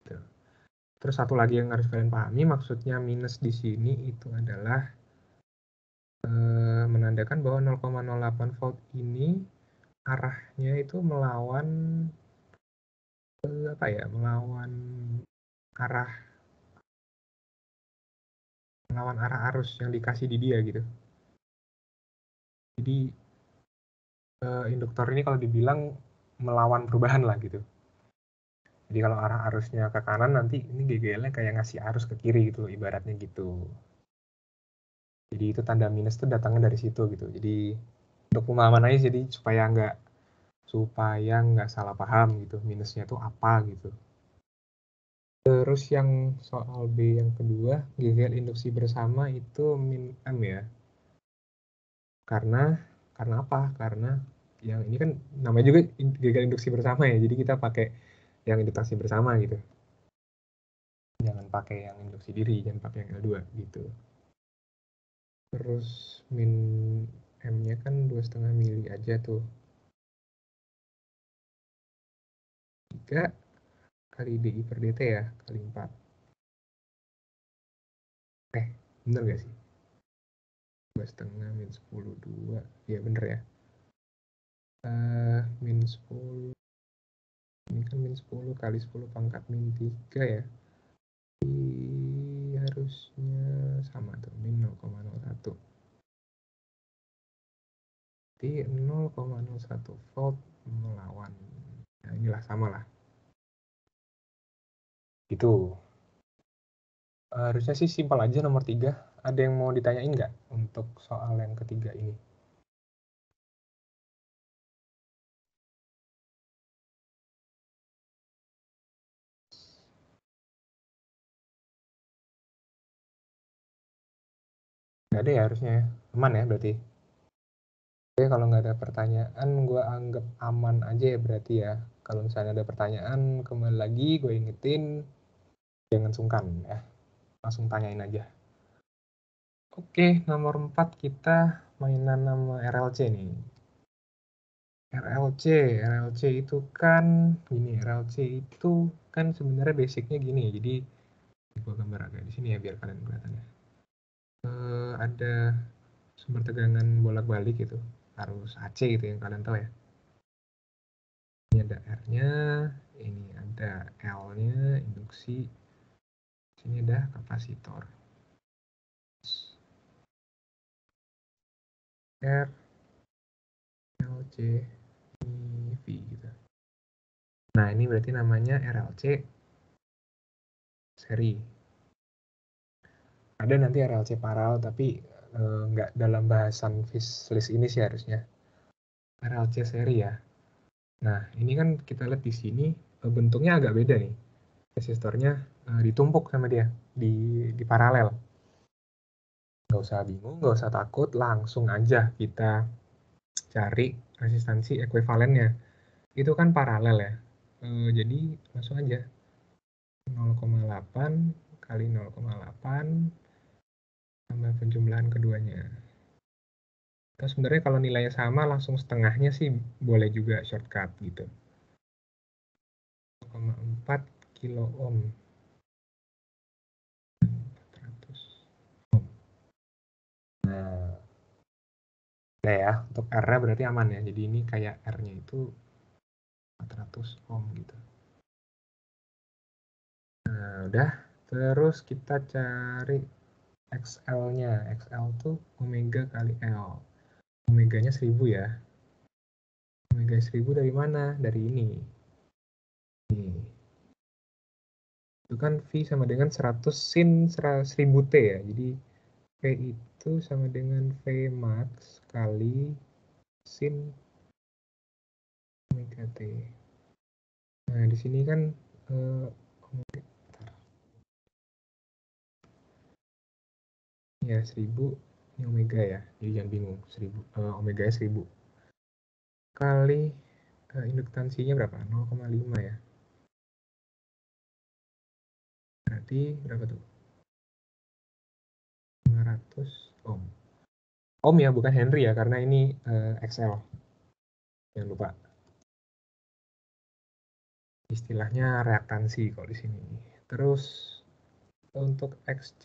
Gitu. Terus satu lagi yang harus kalian pahami, maksudnya minus di sini itu adalah menandakan bahwa 0,08 volt ini arahnya itu melawan melawan arah arus yang dikasih di dia gitu. Jadi induktor ini kalau dibilang melawan perubahan lah gitu. Jadi kalau arah arusnya ke kanan, nanti ini GGL-nya kayak ngasih arus ke kiri gitu loh, ibaratnya gitu. Jadi itu tanda minus tuh datangnya dari situ gitu. Jadi untuk pemahaman aja, jadi supaya nggak salah paham gitu, minusnya itu apa gitu. Terus yang soal B yang kedua, GGL induksi bersama itu min M ya. Karena apa? Karena yang ini kan namanya juga GGL induksi bersama ya. Jadi kita pakai yang induksi bersama gitu. Jangan pakai yang induksi diri, jangan pakai yang L2 gitu. Terus min M-nya kan 2,5 mili aja tuh. 3 kali DI per DT ya, kali 4. Bener gak sih? 2,5 min 10, 2. Ya bener ya. Min 10. Ini kan min 10 kali 10 pangkat min 3 ya. Harusnya sama tuh, min 0,01. Jadi 0,01 volt melawan. Nah inilah sama lah. Itu. Harusnya sih simpel aja nomor 3. Ada yang mau ditanyain nggak untuk soal yang ketiga ini? Nggak ada ya harusnya ya. Aman ya berarti. Oke, kalau nggak ada pertanyaan, gue anggap aman aja ya berarti ya. Kalau misalnya ada pertanyaan, kembali lagi gue ingetin, jangan sungkan ya. Langsung tanyain aja. Oke, nomor 4 kita mainan nama RLC nih. RLC itu kan gini, RLC itu kan sebenarnya basicnya gini. Jadi gue gambar agak di sini ya biar kalian kelihatan ya. Ada sumber tegangan bolak-balik gitu, arus AC gitu yang kalian tahu ya. Ini ada R-nya, ini ada L-nya, induksi. Sini ada kapasitor. R, L, C, ini V gitu. Nah, ini berarti namanya RLC seri. Ada nanti RLC paralel, tapi nggak dalam bahasan list ini sih harusnya. RLC seri ya. Nah, ini kan kita lihat di sini bentuknya agak beda nih. Resistornya ditumpuk sama dia di paralel. Nggak usah bingung, nggak usah takut, langsung aja kita cari resistansi ekuivalennya. Itu kan paralel ya. Jadi langsung aja 0,8 kali 0,8 tambah penjumlahan keduanya. Terus sebenarnya kalau nilainya sama langsung setengahnya sih boleh juga shortcut gitu. 0,4 kilo ohm. 400 ohm. Nah ya, untuk R-nya berarti aman ya. Jadi ini kayak R-nya itu 400 ohm gitu. Nah, udah. Terus kita cari XL-nya. XL tuh omega kali L. Omeganya 1000 ya. Omega 1000 dari mana? Dari ini. Nih. Itu kan V sama dengan 100 sin 1000 T ya. Jadi V itu sama dengan V max kali sin omega T. Nah, di sini kan ya 1000 ini omega ya. Jadi jangan bingung. 1000 omega 1000 kali induktansinya berapa? 0,5 ya. Berarti berapa tuh? 500 ohm. Ohm ya, bukan Henry ya, karena ini XL. Jangan lupa. Istilahnya reaktansi kalau di sini. Terus Untuk XC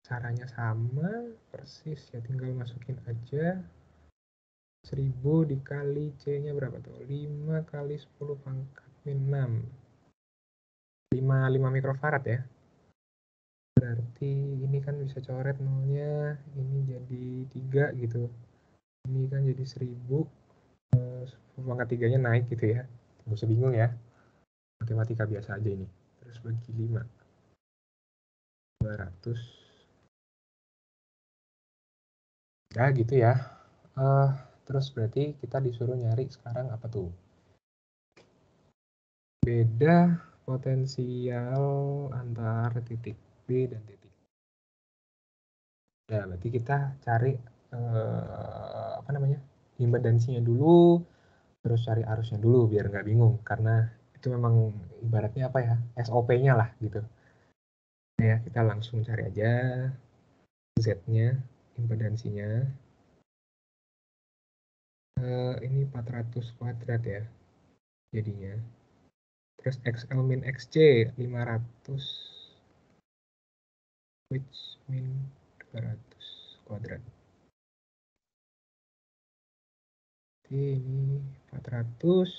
caranya sama persis ya, tinggal masukin aja 1000 dikali C-nya berapa tuh? 5 kali 10 pangkat min 6. 5 mikrofarad ya. Berarti ini kan bisa coret nolnya, ini jadi 3 gitu. Ini kan jadi 1000, 10 pangkat 3-nya naik gitu ya. Nggak usah bingung ya. Matematika biasa aja ini. Terus bagi 5. 200. Ya gitu ya. Terus berarti kita disuruh nyari sekarang apa tuh? Beda potensial antar titik B dan titik. Ya, berarti kita cari apa namanya? Impedansinya dulu, terus cari arusnya dulu biar nggak bingung, karena itu memang ibaratnya apa ya? SOP-nya lah gitu. Ya, kita langsung cari aja Z-nya, impedansinya. Ini 400 kuadrat ya jadinya. Terus XL min XC 500 which min 200 kuadrat. Ini 400,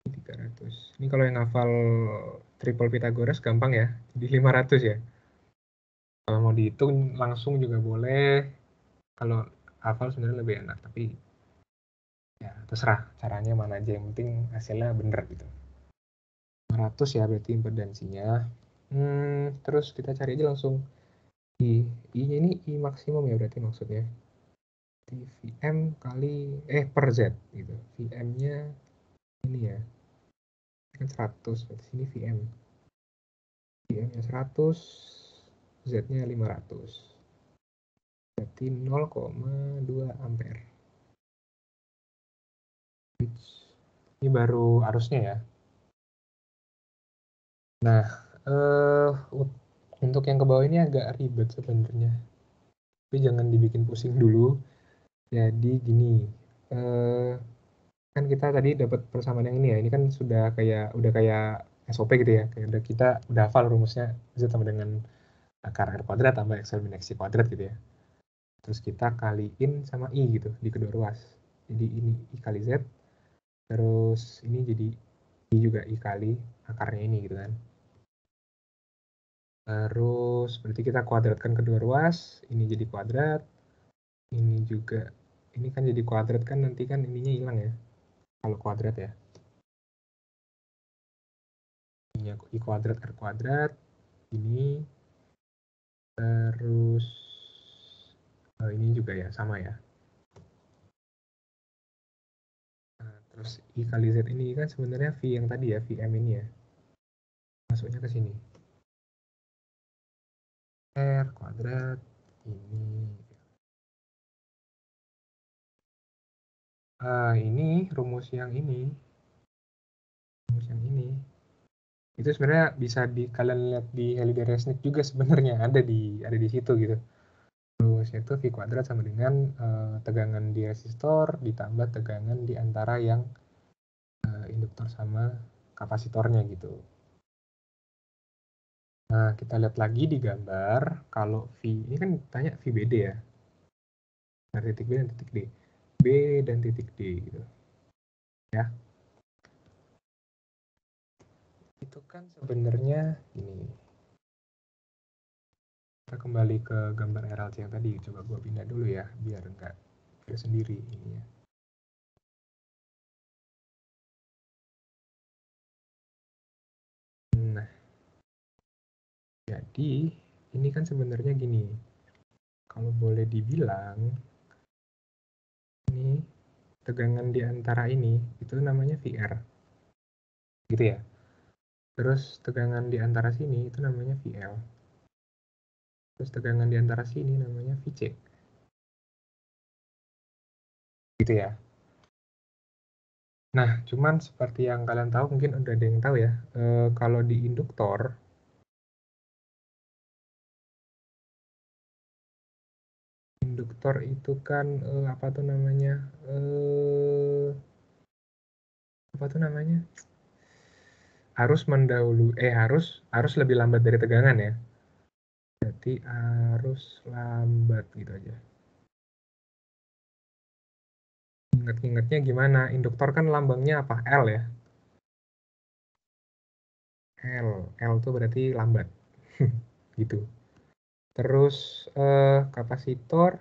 300. Ini kalau yang hafal triple Pythagoras gampang ya, jadi 500 ya. Kalau mau dihitung langsung juga boleh. Kalau hafal sebenarnya lebih enak, tapi ya terserah caranya mana aja, yang penting hasilnya bener gitu. 500 ya berarti impedansinya. Terus kita cari aja langsung I-nya ini I maksimum ya berarti maksudnya. VM kali per Z gitu. VM-nya ini ya. Kan 100 berarti sini VM. VM-nya 100, Z-nya 500. Berarti 0,2 ampere. Ini baru arusnya ya. Nah, untuk yang ke bawah ini agak ribet sebenarnya. Tapi jangan dibikin pusing dulu. Jadi gini, kan kita tadi dapat persamaan yang ini ya. Ini kan udah kayak SOP gitu ya. Kayak kita udah hafal rumusnya Z sama dengan akar R kuadrat tambah X min X kuadrat gitu ya. Terus kita kaliin sama I gitu di kedua ruas. Jadi ini I kali Z, terus ini jadi I juga I kali akarnya ini gitu kan. Terus berarti kita kuadratkan kedua ruas, ini jadi kuadrat, ini juga, ini kan jadi kuadrat kan, nanti kan ininya hilang ya, kalau kuadrat ya. Ini I kuadrat R kuadrat, ini, terus ini juga ya, sama ya. Nah, terus I kali Z ini kan sebenarnya V yang tadi ya, VM ini ya, masuknya ke sini. R kuadrat, ini. Ini rumus yang ini. Rumus yang ini. Itu sebenarnya bisa kalian lihat di Helides-Resnick juga sebenarnya, ada di situ gitu. Rumusnya itu V kuadrat sama dengan tegangan di resistor ditambah tegangan di antara yang induktor sama kapasitornya gitu. Nah, kita lihat lagi di gambar, kalau V, ini kan tanya VBD ya, dari titik B dan titik D. B dan titik D gitu. Ya. Itu kan sebenarnya ini. Kita kembali ke gambar RLC yang tadi. Coba gua pindah dulu ya, biar enggak sendiri ini ya. Nah, jadi ini kan sebenarnya gini. Kalau boleh dibilang, ini tegangan di antara ini itu namanya VR. Gitu ya. Terus tegangan di antara sini itu namanya VL. Terus tegangan di antara sini namanya VC. Gitu ya. Nah, cuman seperti yang kalian tahu, mungkin udah ada yang tahu ya. Kalau di induktor itu kan apa tuh namanya? harus lebih lambat dari tegangan ya. Berarti arus lambat gitu aja. Ingat-ingatnya gimana? Induktor kan lambangnya apa? L ya. L tuh berarti lambat. Gitu. Terus kapasitor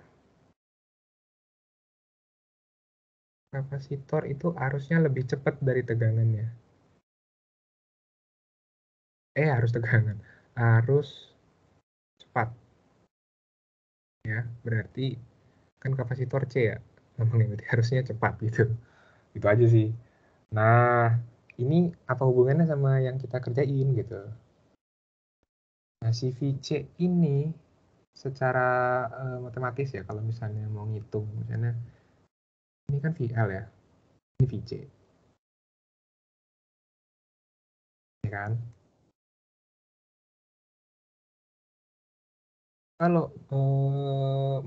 itu arusnya lebih cepat dari tegangannya. Harus tegangan. Arus cepat. Ya, berarti kan kapasitor C ya. Ngomongnya berarti harusnya cepat gitu. Itu aja sih. Nah, ini apa hubungannya sama yang kita kerjain gitu. Nah, si VC ini secara matematis ya, kalau misalnya mau ngitung, misalnya ini kan VL ya, ini VC, ya kan? Kalau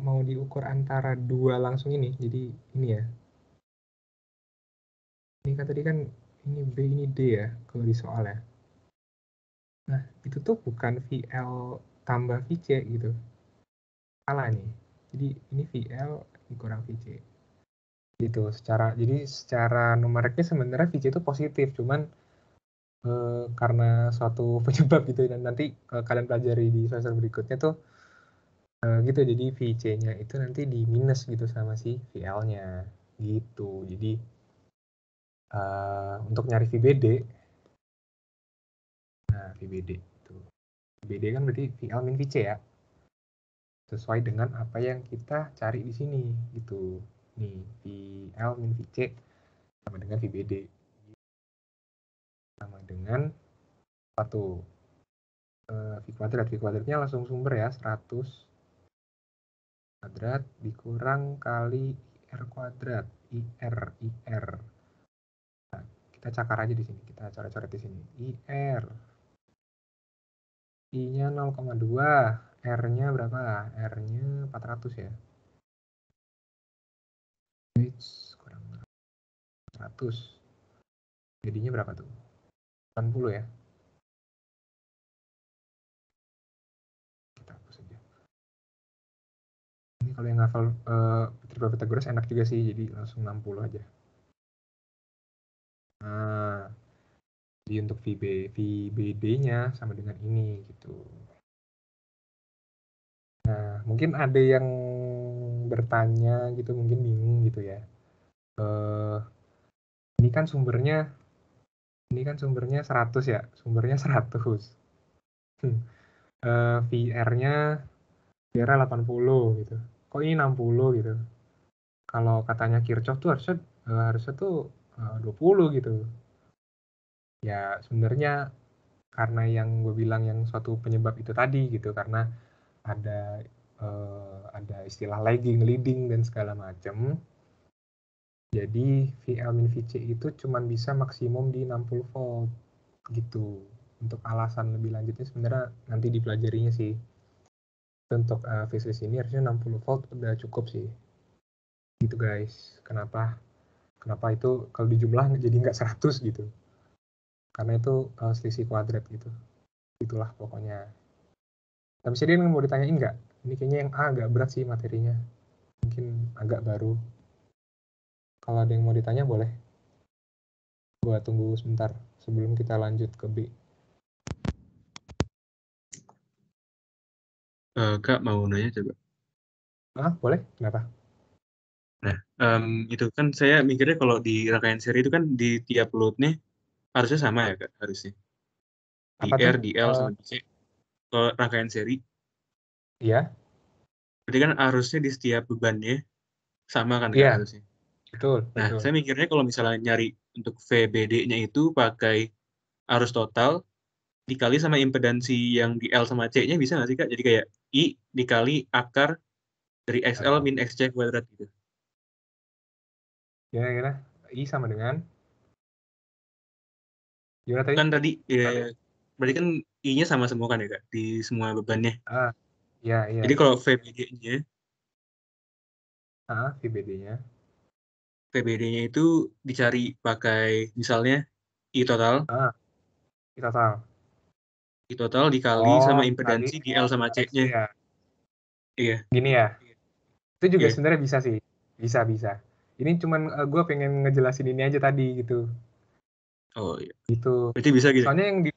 mau diukur antara dua langsung ini, jadi ini ya, ini kan tadi kan ini B, ini D ya, kalau di soal ya. Nah, itu tuh bukan VL tambah VC gitu. Salah nih. Jadi ini VL dikurang VC. Gitu. Jadi secara numeriknya sebenarnya VC itu positif, cuman karena suatu penyebab gitu dan nanti kalian pelajari di semester berikutnya tuh gitu. Jadi VC-nya itu nanti di minus gitu sama si VL-nya gitu. Jadi untuk nyari VBD, nah VBD itu VBD kan berarti VL min VC ya, sesuai dengan apa yang kita cari di sini gitu. Nih VL min VC sama dengan VBD sama dengan satu V kuadratnya langsung sumber ya, 100 kuadrat dikurang kali IR kuadrat, IR. Nah, kita cakar aja di sini, kita coret-coret di sini. IR, I-nya 0,2, R-nya berapa? R-nya 400 ya. Kurang 400. Jadinya berapa tuh? 80 ya. Kita hapus aja. Ini kalau yang hafal triple Pythagoras enak juga sih, jadi langsung 60 aja. Nah, jadi untuk VBD-nya sama dengan ini gitu. Nah, mungkin ada yang bertanya gitu, mungkin bingung gitu ya. Ini kan sumbernya 100 ya, sumbernya 100. VR-nya 80 gitu. Kok ini 60 gitu? Kalau katanya Kirchhoff tuh harusnya tuh 20 gitu. Ya sebenarnya karena yang gue bilang yang suatu penyebab itu tadi gitu, karena ada istilah lagging, leading dan segala macam. Jadi VL min VC itu cuma bisa maksimum di 60 volt gitu. Untuk alasan lebih lanjutnya sebenarnya nanti dipelajarinya sih. Untuk physics ini harusnya 60 volt udah cukup sih. Gitu guys. Kenapa itu kalau dijumlah jadi nggak 100 gitu. Karena itu selisih kuadrat gitu. Itulah pokoknya. Tapi sih dia mau ditanyain nggak? Ini kayaknya yang A agak berat sih materinya. Mungkin agak baru. Kalau ada yang mau ditanya boleh. Gua tunggu sebentar sebelum kita lanjut ke B. Kak mau nanya coba. Boleh? Kenapa? Nah, itu kan saya mikirnya kalau di rangkaian seri itu kan di tiap load-nya harusnya sama ya Kak, harusnya. Di Apa tuh? R, di L, sama di C. Kalau rangkaian seri, Iya. berarti kan harusnya di setiap bebannya sama kan Kak Iya, harusnya. betul. Nah, saya mikirnya kalau misalnya nyari untuk VBD-nya itu pakai arus total dikali sama impedansi yang di L sama C-nya bisa nggak sih Kak? Jadi kayak I dikali akar dari XL min XC kuadrat gitu. Kira-kira I sama dengan gimana tadi? Kan tadi ya, berarti kan I-nya sama semua kan ya Kak di semua bebannya. Iya. Jadi kalau VBD-nya VBD-nya itu dicari pakai misalnya I total I total. I total dikali sama Dikali impedansi di L sama X C-nya. ya. Iya. Gini ya. Itu juga Iya. sebenarnya bisa sih. Bisa. Ini cuman gue pengen ngejelasin ini aja tadi gitu. Oh iya. Gitu. Berarti bisa gitu. Soalnya yang di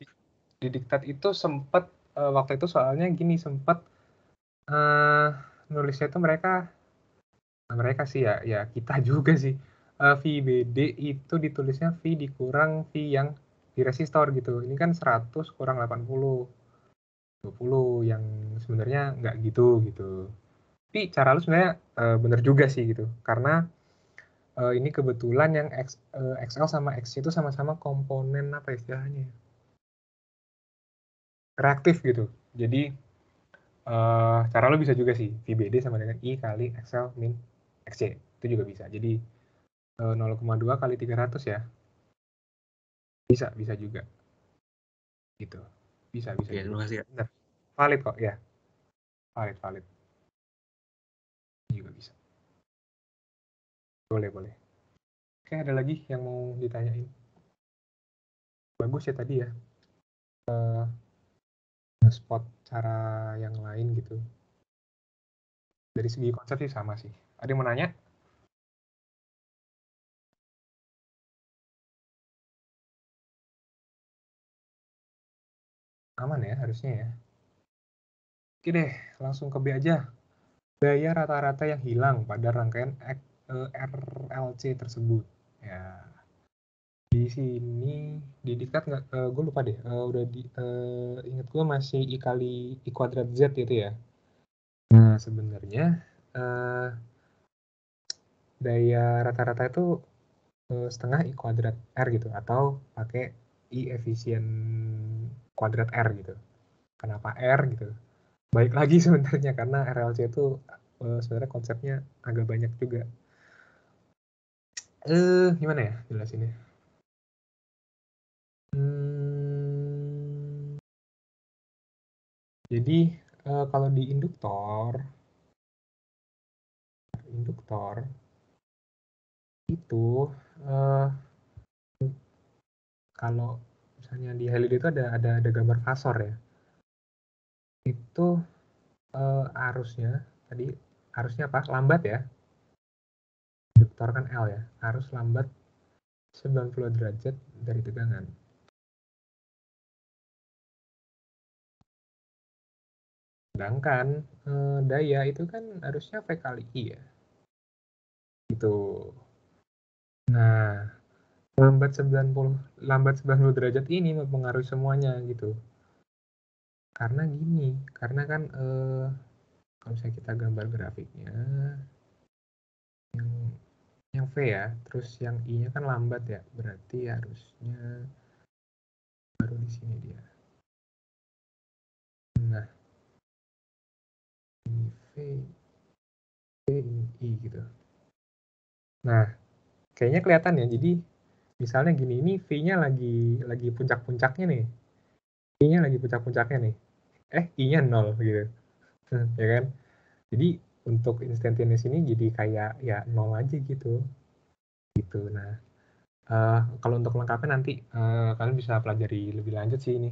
diktat itu sempet waktu itu soalnya gini sempet nulisnya itu mereka sih ya kita juga sih. VBD itu ditulisnya V dikurang V yang di resistor gitu. Ini kan 100 kurang 80. 20 yang sebenarnya nggak gitu. Tapi cara lu sebenarnya bener juga sih gitu. Karena ini kebetulan yang XL sama X itu sama-sama komponen apa istilahnya? Reaktif gitu. Jadi cara lo bisa juga sih VBD sama dengan I kali XL min XC. Itu juga bisa. Jadi 0,2 kali 300 ya. Bisa juga. Gitu. Bisa Oke, juga. terima kasih ya. Benar. Valid kok, ya. Valid. Juga bisa. Boleh. Oke, ada lagi yang mau ditanyain? Bagus ya tadi ya. Spot cara yang lain gitu. Dari segi konsep sih sama sih. Ada yang mau nanya? Aman ya harusnya ya. Oke deh, langsung ke B aja. Daya rata-rata yang hilang pada rangkaian RLC tersebut. Ya, di sini di diktat nggak? Gue lupa deh. Udah inget gue masih I kali I kuadrat Z itu ya. Nah sebenarnya daya rata-rata itu setengah I kuadrat R gitu, atau pakai I efisien kuadrat R gitu. Kenapa R gitu? Baik lagi sebenarnya karena RLC itu sebenarnya konsepnya agak banyak juga. Gimana ya jelasinnya? Jadi kalau di induktor itu kalau misalnya di Heliode itu ada gambar fasor ya. Itu arusnya apa? Lambat ya. Induktor kan L ya. Arus lambat 90 derajat dari tegangan. Sedangkan daya itu kan harusnya V kali I ya. Gitu. Nah, lambat 90 derajat ini mempengaruhi semuanya gitu. Karena gini, karena kan kalau misalnya kita gambar grafiknya yang V ya, terus yang I-nya kan lambat ya, berarti harusnya baru di sini dia. Nah, ini V, ini I gitu. Nah, kayaknya kelihatan ya. Jadi misalnya gini, ini V-nya lagi puncak-puncaknya nih. I-nya lagi puncak-puncaknya nih. I-nya 0 gitu. Ya kan? Jadi untuk instantaneous ini jadi kayak ya 0 aja gitu. Nah, kalau untuk lengkapnya nanti kalian bisa pelajari lebih lanjut sih ini.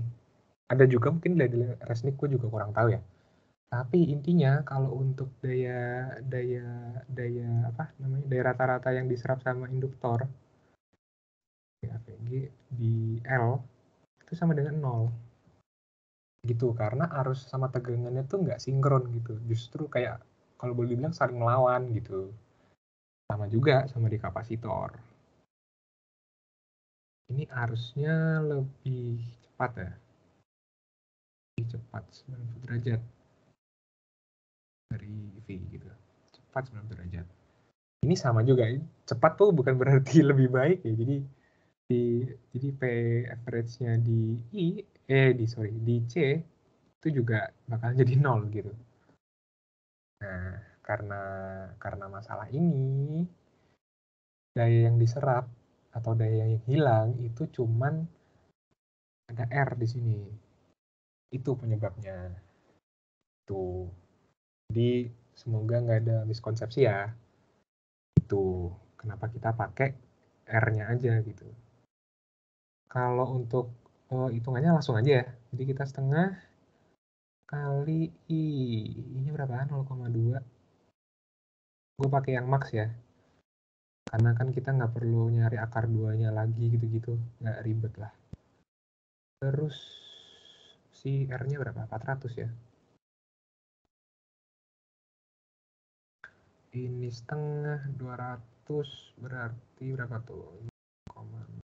Ada juga mungkin dari resnik gue juga kurang tahu ya. Tapi intinya kalau untuk daya rata-rata yang diserap sama induktor AVG di L itu sama dengan 0 gitu, karena arus sama tegangannya tuh nggak sinkron gitu, justru kayak kalau boleh dibilang saling melawan gitu. Sama juga sama di kapasitor, ini arusnya lebih cepat ya, lebih cepat 90 derajat dari V gitu, cepat 90 derajat. Ini sama juga, cepat tuh bukan berarti lebih baik ya, jadi P average-nya di C itu juga bakal jadi 0 gitu. Nah, karena masalah ini, daya yang diserap atau daya yang hilang itu cuman ada R di sini. Itu penyebabnya. Tuh. Jadi semoga nggak ada miskonsepsi ya. Itu kenapa kita pakai R-nya aja gitu. Kalau untuk hitungannya langsung aja ya. Jadi kita setengah kali I. Ini berapaan? 0,2. Gue pakai yang max ya. Karena kan kita nggak perlu nyari akar 2-nya lagi gitu-gitu. Nggak ribet lah. Terus si R-nya berapa? 400 ya. Ini setengah 200 berarti berapa tuh? 0,4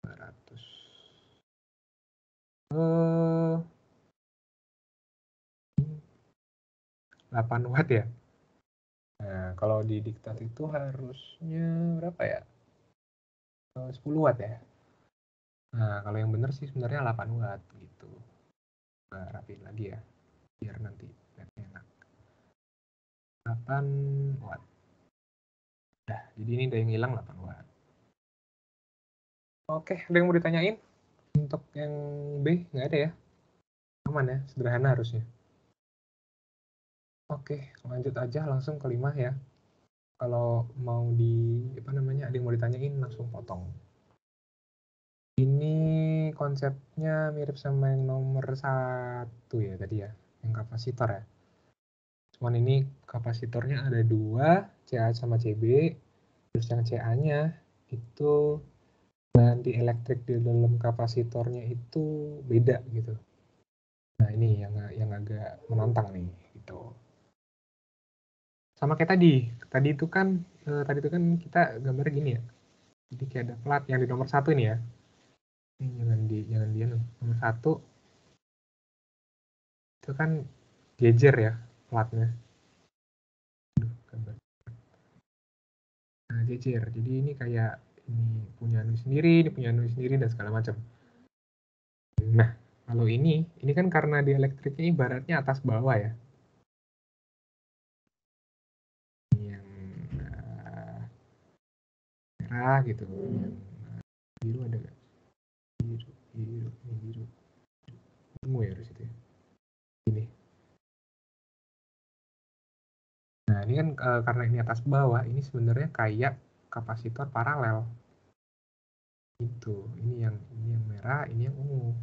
200. 8 watt ya. Nah, kalau di diktat itu harusnya berapa ya? 10 watt ya. Nah, kalau yang benar sih sebenarnya 8 watt gitu. Nah, rapiin lagi ya, biar nanti netnya enak. 8 watt. Udah, jadi ini udah yang hilang 8 watt. Oke, ada yang mau ditanyain? Untuk yang B, nggak ada ya? Aman ya, sederhana harusnya. Oke, lanjut aja langsung ke 5 ya. Kalau mau ada yang mau ditanyain langsung potong. Ini konsepnya mirip sama yang nomor 1 ya tadi ya, yang kapasitor ya. Cuman ini kapasitornya ada 2, CA sama CB. Terus yang CA-nya itu nanti elektrik di dalam kapasitornya itu beda gitu. Nah ini yang agak menantang nih gitu. Sama kayak tadi itu kan kita gambar gini ya. Jadi kayak ada plat yang di nomor 1 ini ya. Ini jangan dia nomor 1 itu kan jejer ya platnya. Gambar. Nah jejer. Jadi ini kayak ini punya anu sendiri, ini punya anu sendiri dan segala macam. Nah kalau ini kan karena di elektriknya ibaratnya atas bawah ya. Yang merah gitu, yang biru ada nggak? Biru. Ungu ya harus itu ya. Ini. Nah ini kan karena ini atas bawah, ini sebenarnya kayak kapasitor paralel. Itu. Ini yang merah, ini yang ungu.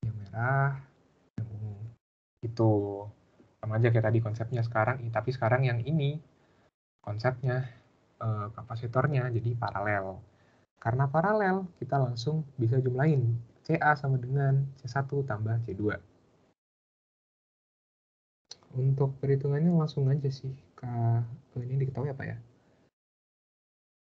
Yang merah, yang ungu. Itu. Sama aja kayak tadi konsepnya sekarang, tapi sekarang yang ini konsepnya kapasitornya jadi paralel. Karena paralel, kita langsung bisa jumlahin CA sama dengan C1 tambah C2. Untuk perhitungannya langsung aja sih. Ini diketahui apa ya?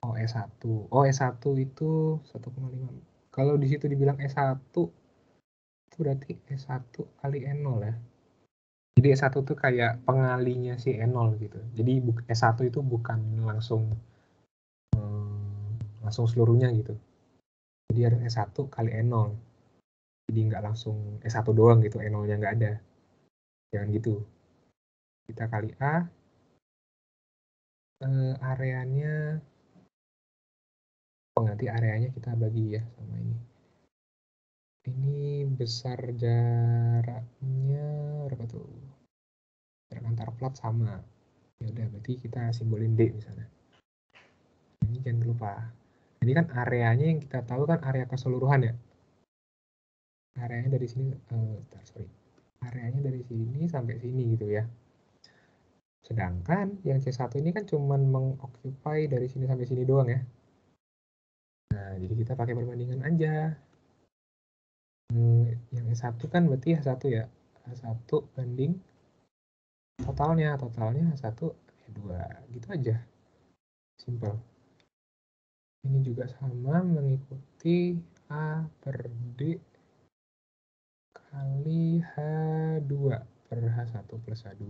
Oh, S1. Oh, S1 itu 1,5. Kalau di situ dibilang S1, itu berarti S1 kali N0 ya. Jadi S1 itu kayak pengalinya si N0 gitu. Jadi S1 itu bukan langsung seluruhnya gitu. Jadi harus S1 kali N0. Jadi nggak langsung S1 doang gitu, N0-nya nggak ada. Jangan gitu. Kita kali A, areanya, nanti areanya kita bagi ya sama ini. Ini besar jaraknya berapa tuh? Jarak antar plat sama. Ya udah, berarti kita simbolin D misalnya. Ini jangan lupa. Ini kan areanya yang kita tahu kan area keseluruhan ya. Areanya dari sini, areanya dari sini sampai sini gitu ya. Sedangkan yang C1 ini kan cuma mengoccupy dari sini sampai sini doang ya. Nah, jadi kita pakai perbandingan aja. Yang S1 kan berarti H1 ya. H1 banding totalnya H1 ya 2. Gitu aja. Simple. Ini juga sama mengikuti A per D kali H2 per H1 plus H2.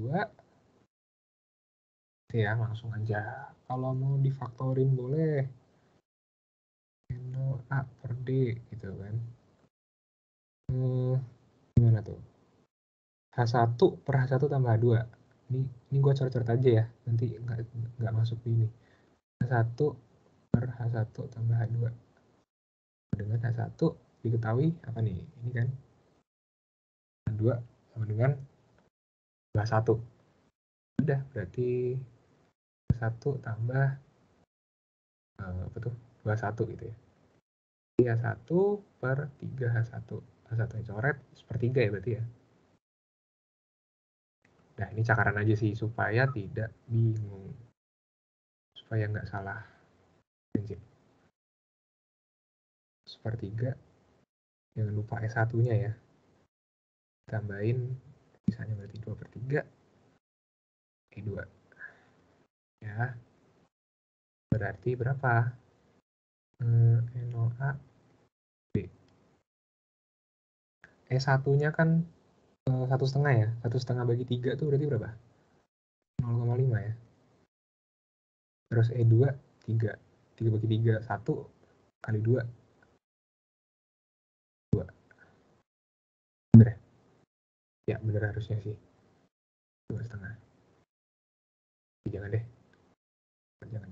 Ya, langsung aja. Kalau mau difaktorin boleh. N0 A per D gitu kan. Gimana tuh? H1 per H1 tambah H2. Ini gue coret-coret aja ya. Nanti nggak masuk di ini. H1 per H1 tambah H2. Dengan H1 diketahui apa nih? Ini kan. H2 sama dengan H1. Udah, berarti H1 H1 tambah apa tuh 21 gitu ya. Jadi H1 per 3 H1. H1 yang coret sepertiga ya berarti ya. Nah ini cakaran aja sih supaya tidak bingung. Supaya nggak salah prinsip. Sepertiga. Jangan lupa S1-nya ya. Tambahin misalnya berarti 2 per 3 E2 ya, berarti berapa? E0A B. E1-nya kan 1,5 ya, 1,5 bagi 3 tuh berarti berapa? 0,5 ya. Terus E2 3 bagi 3 1 kali 2 2. Bener ya? Ya bener harusnya sih 2,5. Jangan deh, jangan.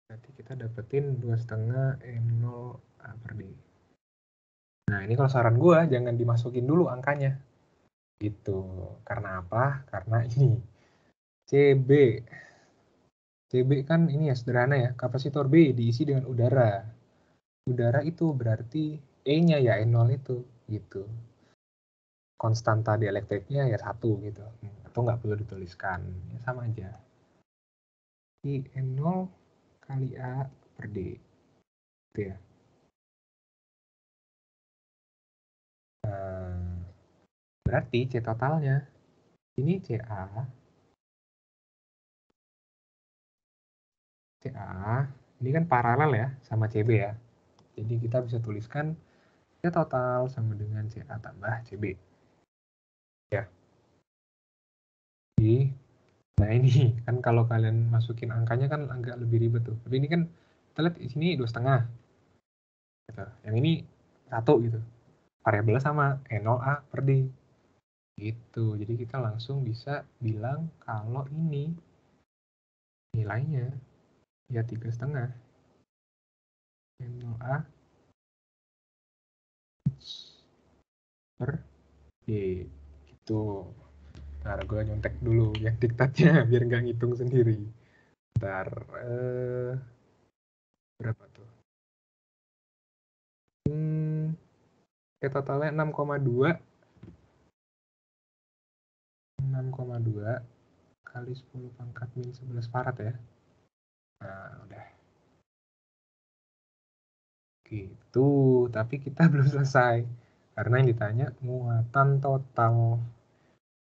Nanti kita dapetin 2,5 E0A per D. Nah ini kalau saran gue jangan dimasukin dulu angkanya gitu. Karena apa? Karena ini CB kan ini ya sederhana ya, kapasitor B diisi dengan udara. Udara itu berarti E-nya ya E0 itu gitu. Konstanta dielektriknya ya 1 gitu. Atau nggak perlu dituliskan, ya sama aja. I E0 kali A per D. Gitu ya. Berarti C totalnya ini CA ini kan paralel ya sama CB ya. Jadi kita bisa tuliskan C total sama dengan CA tambah CB. Ya. Jadi, nah ini kan kalau kalian masukin angkanya kan agak lebih ribet tuh. Tapi ini kan kita lihat di sini 2,5. Gitu. Yang ini 1 gitu. Variabelnya sama E0A per D. Gitu. Jadi kita langsung bisa bilang kalau ini nilainya ya 3,5 E0A per D. Gitu. Ntar gue nyontek dulu yang diktatnya biar nggak ngitung sendiri. Ntar berapa tuh? Totalnya 6,2 kali 10 pangkat min 11 farad ya. Nah, udah. Gitu, tapi kita belum selesai. Karena yang ditanya muatan total.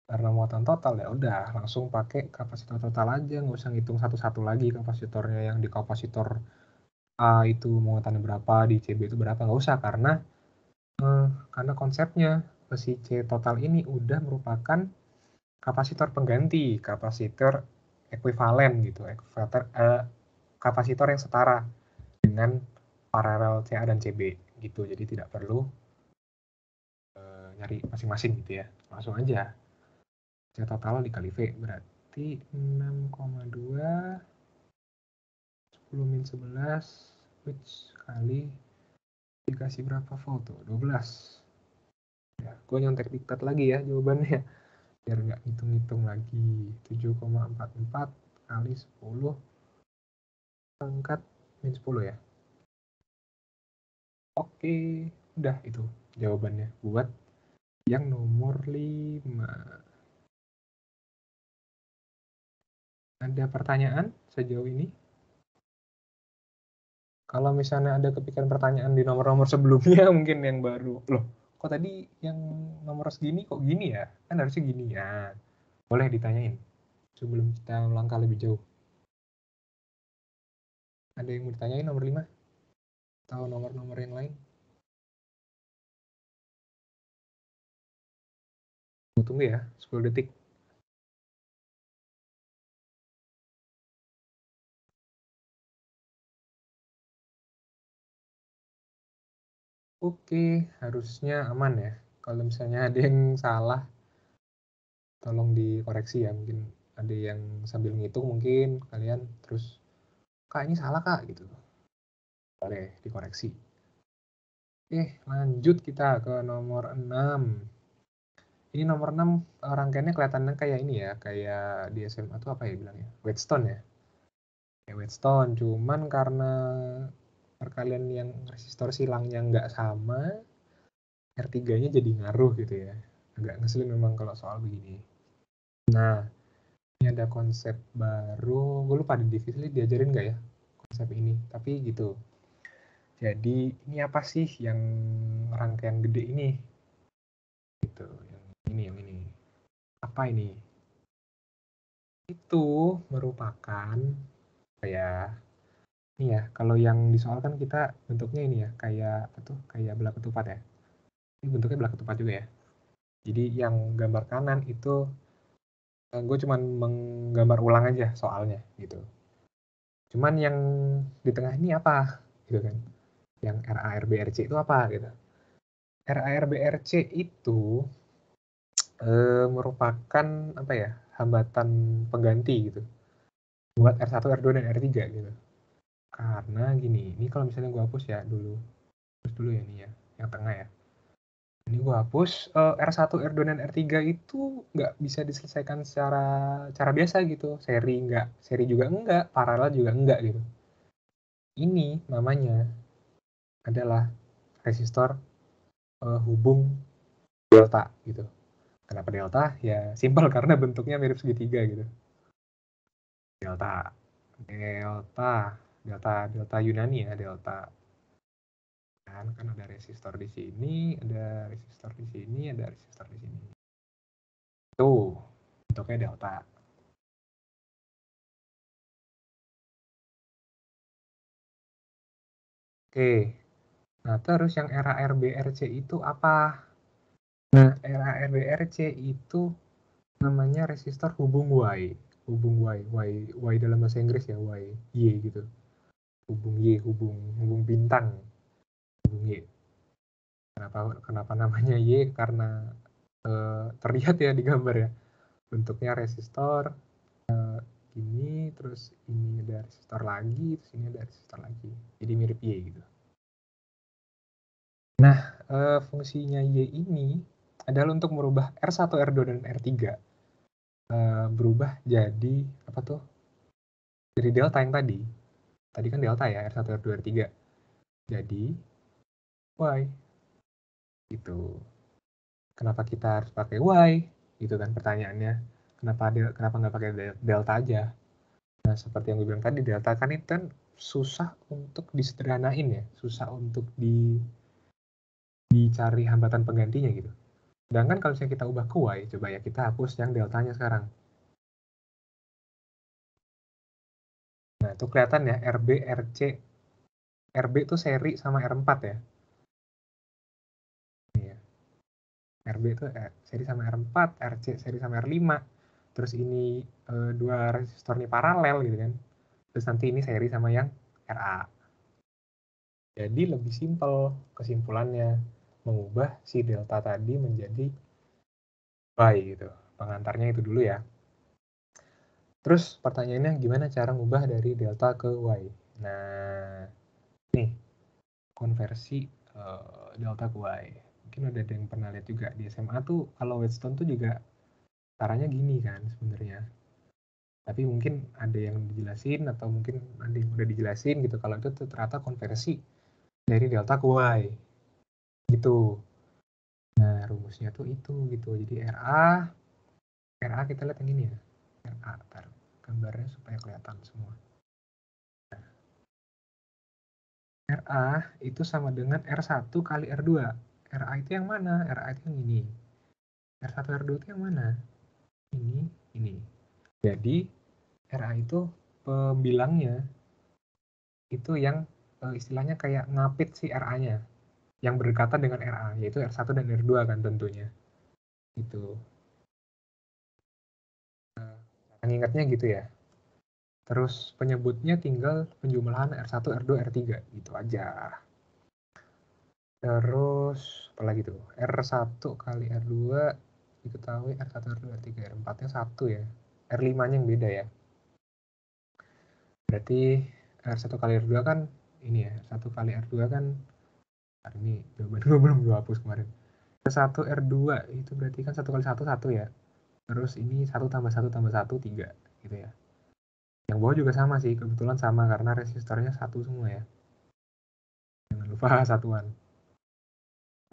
Karena muatan total ya udah langsung pakai kapasitor total aja, nggak usah ngitung satu-satu lagi kapasitornya yang di kapasitor A itu muatannya berapa, di CB itu berapa, nggak usah karena konsepnya si C total ini udah merupakan kapasitor pengganti, kapasitor ekuivalen gitu, kapasitor yang setara dengan paralel CA dan CB gitu. Jadi tidak perlu nyari masing-masing gitu ya. Langsung aja. C total dikali V berarti 6,2 10 min 11 which kali dikasih berapa volt tuh? 12. Ya, gue nyontek diktat lagi ya jawabannya biar nggak hitung-hitung lagi. 7,44 kali 10 pangkat min 10 ya. Oke, udah itu jawabannya buat yang nomor 5. Ada pertanyaan sejauh ini? Kalau misalnya ada kepikiran pertanyaan di nomor-nomor sebelumnya mungkin yang baru. Loh, kok tadi yang nomor segini kok gini ya? Kan harusnya gini ya. Boleh ditanyain sebelum kita melangkah lebih jauh. Ada yang mau ditanyain nomor 5? Atau nomor-nomor yang lain? Tunggu ya, 10 detik. Oke, harusnya aman ya. Kalau misalnya ada yang salah, tolong dikoreksi ya. Mungkin ada yang sambil ngitung mungkin kalian terus, Kak ini salah Kak gitu. Boleh dikoreksi. Oke, lanjut kita ke nomor 6. ini nomor 6 rangkaiannya kelihatannya kayak ini ya, kayak di SMA tuh apa ya bilangnya? Whetstone ya. Kayak Whetstone, cuman karena perkalian yang resistor silangnya nggak sama, R3-nya jadi ngaruh gitu ya. Agak ngeselin memang kalau soal begini. Nah, ini ada konsep baru, gue lupa di divisi diajarin nggak ya konsep ini, tapi gitu. Jadi ini apa sih yang rangkaian gede ini? Gitu, yang ini. Apa ini? Itu merupakan kayak ini ya, kalau yang di soal kan kita bentuknya ini ya, kayak apa tuh? Kayak belah ketupat ya. Ini bentuknya belah ketupat juga ya. Jadi yang gambar kanan itu gue cuman menggambar ulang aja soalnya gitu. Cuman yang di tengah ini apa gitu kan? Yang RARBRC itu apa gitu? RARBRC itu merupakan apa ya? Hambatan pengganti gitu buat R1, R2 dan R3 gitu. Karena gini, ini kalau misalnya gue hapus ya dulu. Terus dulu ya nih ya, yang tengah ya. Ini gue hapus R1, R2 dan R3 itu nggak bisa diselesaikan secara cara biasa gitu. Seri juga enggak, paralel juga enggak gitu. Ini namanya adalah resistor hubung delta gitu. Kenapa delta? Ya simpel karena bentuknya mirip segitiga gitu. Delta, delta Yunani ya, delta. Kan ada resistor di sini, ada resistor di sini, ada resistor di sini. Tuh, bentuknya delta. Oke, nah terus yang RARBRC itu apa? Nah, RARBRC itu namanya resistor hubung Y. Hubung Y dalam bahasa Inggris ya, Y gitu. Hubung Y, hubung bintang, hubung Y. Kenapa namanya Y? Karena terlihat ya di gambar ya. Bentuknya resistor, ini, terus ini ada resistor lagi, terus ini ada resistor lagi. Jadi mirip Y gitu. Nah, fungsinya Y ini adalah untuk merubah R1, R2, dan R3 berubah jadi apa tuh? Dari delta yang tadi. Tadi kan delta ya, R1, R2, R3. Jadi Y. Gitu. Kenapa kita harus pakai Y? Gitu kan pertanyaannya. Kenapa nggak pakai delta aja? Nah, seperti yang gue bilang tadi, delta kan itu kan susah untuk disederhanain ya. Susah untuk dicari hambatan penggantinya gitu. Sedangkan kalau misalnya kita ubah ke Y, coba ya kita hapus yang deltanya sekarang. Nah, itu kelihatan ya, RB, RC. RB itu seri sama R4 ya. Ini ya. RB itu seri sama R4, RC seri sama R5. Terus ini dua resistor ini paralel gitu kan. Terus nanti ini seri sama yang RA. Jadi lebih simpel kesimpulannya. Mengubah si delta tadi menjadi Y gitu. Pengantarnya itu dulu ya. Terus pertanyaannya gimana cara ngubah dari delta ke Y? Nah, nih konversi delta ke Y. Mungkin udah ada yang pernah lihat juga di SMA tuh kalau Whetstone tuh juga caranya gini kan sebenarnya. Tapi mungkin ada yang dijelasin atau mungkin ada yang udah dijelasin gitu kalau itu tuh ternyata konversi dari delta ke Y. Gitu. Nah, rumusnya tuh itu gitu. Jadi RA kita lihat yang ini ya. RA, ntar gambarnya supaya kelihatan semua. RA itu sama dengan R1 kali R2. RA itu yang mana? RA itu yang ini. R1 R2 itu yang mana? Ini. Jadi RA itu pembilangnya itu yang istilahnya kayak ngapit si RA-nya yang berdekatan dengan RA, yaitu R1 dan R2 kan tentunya. Itu. Ingatnya gitu ya. Terus penyebutnya tinggal penjumlahan R1, R2, R3 gitu aja. Terus apalagi tuh? R1 kali R2 diketahui R1, R2, R3, R4-nya 1 ya. R5-nya yang beda ya. Berarti R1 kali R2 kan ini ya, R1 kali R2 kan ini jawaban gue belum gue hapus kemarin. R1 R2 itu berarti kan 1 kali 1 1 ya. Terus ini 1 tambah 1 tambah 1 3 gitu ya. Yang bawah juga sama sih, kebetulan sama karena resistornya 1 semua ya. Jangan lupa satuan.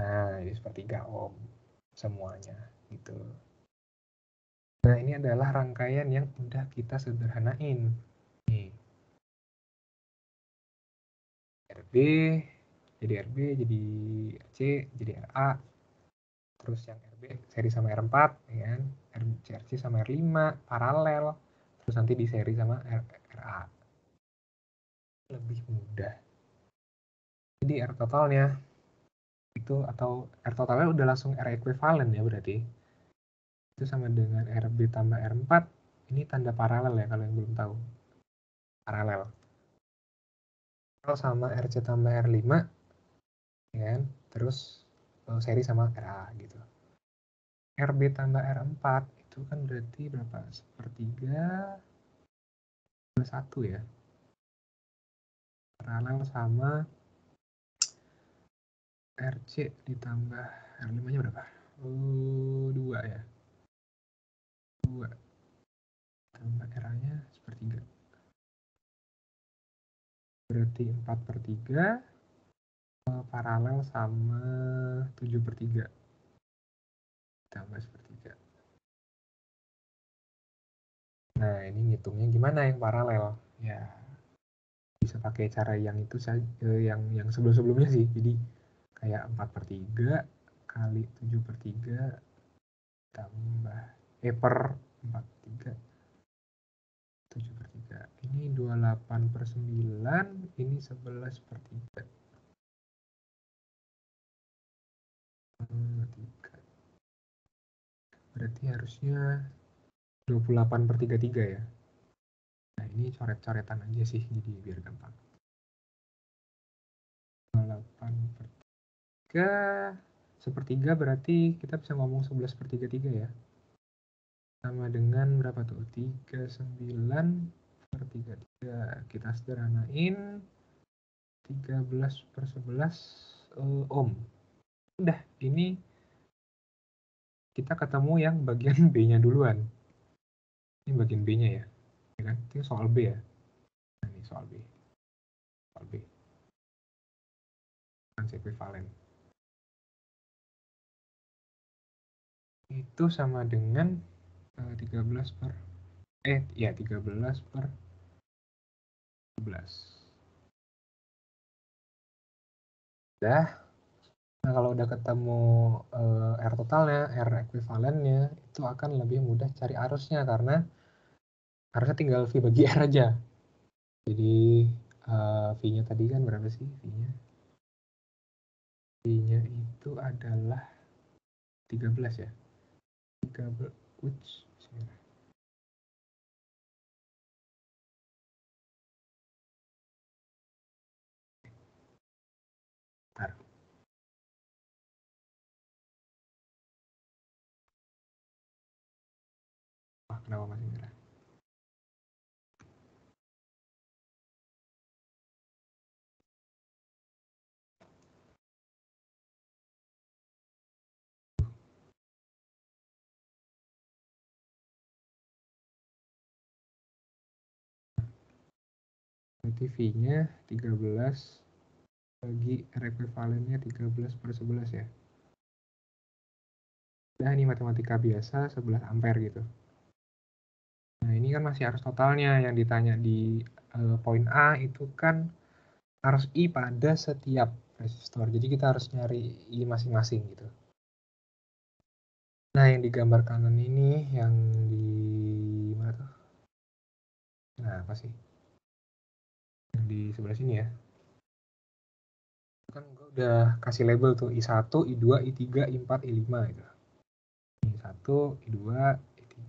Nah, ini sepertiga ohm semuanya gitu. Nah, ini adalah rangkaian yang udah kita sederhanain. Nih. RB jadi RB, jadi RC, jadi RA. Terus yang RB seri sama R4, ya kan? RC sama R5, paralel. Terus nanti di seri sama RA. Lebih mudah. Jadi R totalnya itu atau R totalnya udah langsung R equivalent ya berarti. Itu sama dengan RB tambah R4. Ini tanda paralel ya kalau yang belum tahu. Paralel. Kalau sama RC tambah R5, ya kan? Terus seri sama RA gitu. RB tambah R4 itu kan berarti berapa? Sepertiga 1 ya. Paralel sama RC ditambah R5-nya berapa? 2 ya. 2 tambah RA-nya sepertiga. Berarti 4/3 paralel sama 7/3 tambah sepertiga. Nah, ini ngitungnya gimana yang paralel? Ya, bisa pakai cara yang itu saja, yang sebelum-sebelumnya sih. Jadi kayak 4/3 kali 7/3 tambah per 4/3 7/3. Ini 28/9, ini 11/3. 3. Berarti harusnya 28/33 ya. Nah, ini coret-coretan aja sih, jadi biar gampang. 28/3 sepertiga berarti kita bisa ngomong 11/33 ya. Sama dengan berapa tuh? 39/33. Kita sederhanain 13/11 ohm. Udah, ini kita ketemu yang bagian B-nya duluan. Ini bagian B-nya ya. Ya kan? Itu soal B ya. Nah, ini soal B. Soal B. Trans ekuivalen. Itu sama dengan 13/11. Udah. Nah, kalau udah ketemu R totalnya, R ekuivalennya, itu akan lebih mudah cari arusnya karena arusnya tinggal V bagi R aja. Jadi V-nya tadi kan berapa sih V-nya? V-nya itu adalah 13 ya. 13. Bentar. Wah, kenapa masih merah? Berarti V-nya 13 bagi R ekuivalennya 13/11 ya. Nah, ini matematika biasa 11 ampere gitu. Nah, ini kan masih arus totalnya yang ditanya di poin A itu kan arus I pada setiap resistor. Jadi kita harus nyari I masing-masing gitu. Nah, yang di gambar kanan ini yang di mana tuh? Nah, apa sih? Yang di sebelah sini ya. Kan gue udah kasih label tuh I1, I2, I3, I4, I5 gitu. I1, I2, I3,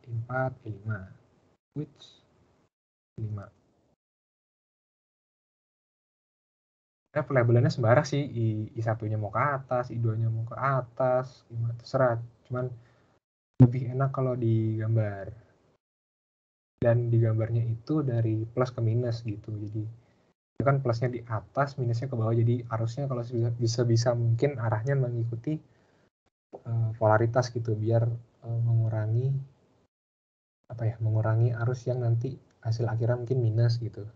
I4, I5. Which I5. Nah, pelabelannya sembarang sih. I1-nya mau ke atas, I2-nya mau ke atas, I5 terserah. Cuman lebih enak kalau digambar. Dan digambarnya itu dari plus ke minus gitu. Jadi itu kan plusnya di atas, minusnya ke bawah. Jadi arusnya kalau bisa mungkin arahnya mengikuti polaritas gitu biar mengurangi arus yang nanti hasil akhirnya mungkin minus gitu.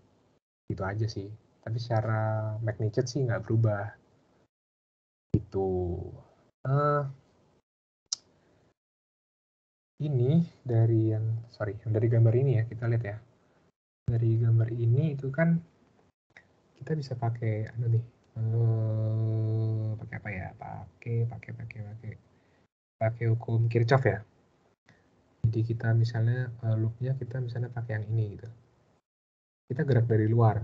Gitu aja sih. Tapi secara magnitude sih nggak berubah. Gitu. Ini dari dari gambar ini ya, kita lihat ya. Dari gambar ini itu kan kita bisa pakai pakai apa ya? Pakai hukum Kirchhoff ya. Jadi kita misalnya loopnya kita misalnya pakai yang ini gitu. Kita gerak dari luar.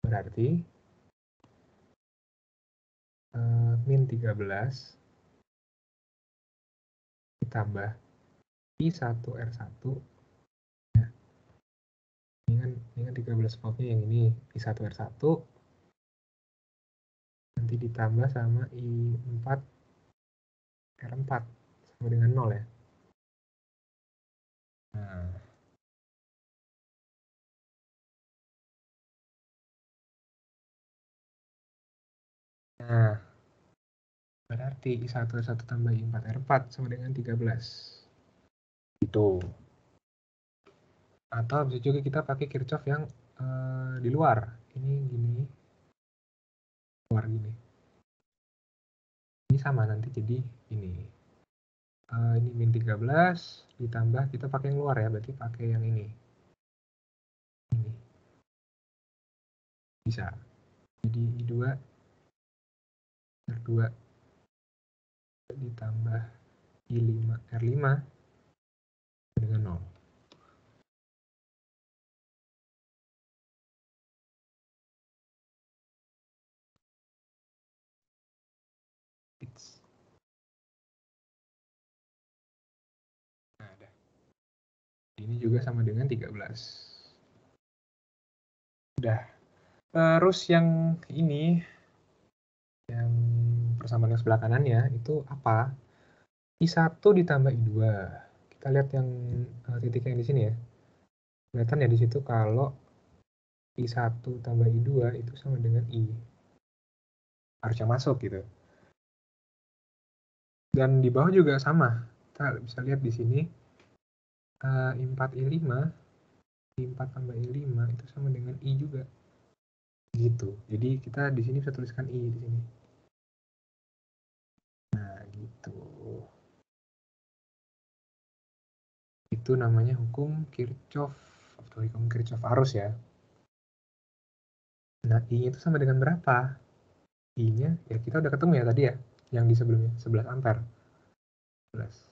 Berarti min 13 ditambah I1R1 ya. Ini kan 13 voltnya yang ini I1R1 nanti ditambah sama I4R4 sama dengan 0 ya. Nah, berarti I1R1 tambah I4R4 sama dengan 13. Itu. Atau bisa juga kita pakai Kirchhoff yang di luar. Ini gini. Luar gini. Ini sama nanti jadi ini. Ini min 13 ditambah kita pakai yang luar ya, berarti pakai yang ini. Ini. Bisa. Jadi I2 R2 ditambah R5 dengan 0. Nah, ada. Ini juga sama dengan 13. Udah. Terus yang ini, yang persamaan yang sebelah kanannya, itu apa? I1 ditambah I2. Kita lihat yang titik yang di sini ya. Kelihatan ya di situ kalau I1 tambah I2 itu sama dengan I. Harusnya masuk gitu. Dan di bawah juga sama. Kita bisa lihat di sini I4 I5 I4 tambah I5 itu sama dengan I juga. Gitu. Jadi kita di sini bisa tuliskan I di sini. Nah, gitu. Itu namanya hukum Kirchhoff atau hukum Kirchhoff arus ya. Nah, I-nya itu sama dengan berapa? I-nya ya kita udah ketemu ya tadi ya, yang di sebelumnya 11 ampere. 11.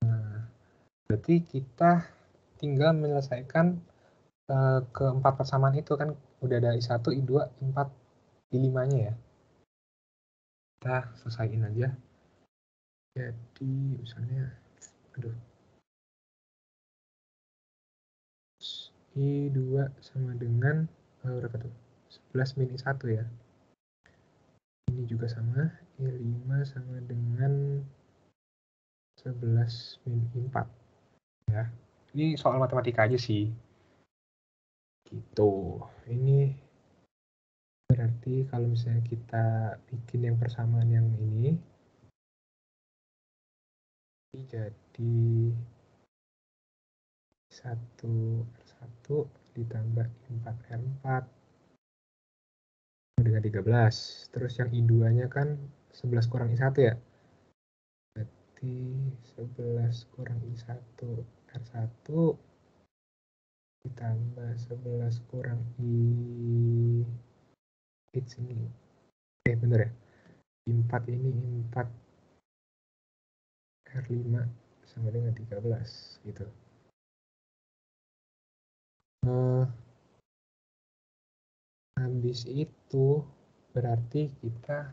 Nah, berarti kita tinggal menyelesaikan keempat persamaan itu kan udah ada I1, I2, I4, I5-nya ya. Kita selesaiin aja. Jadi misalnya I2 sama dengan berapa tuh? 11 min I1 ya. Ini juga sama, I5 sama dengan 11 min I4 ya. Ini soal matematika aja sih. Gitu. Ini berarti kalau misalnya kita bikin yang persamaan yang ini jadi 1R1 ditambah 4R4 dengan 13. Terus yang I2-nya kan 11 kurang I1 ya. Berarti 11 kurang I1 R1 ditambah 11 kurang H ini. Bener ya. I4 ini I4 R5 sama dengan 13 gitu. Habis itu berarti kita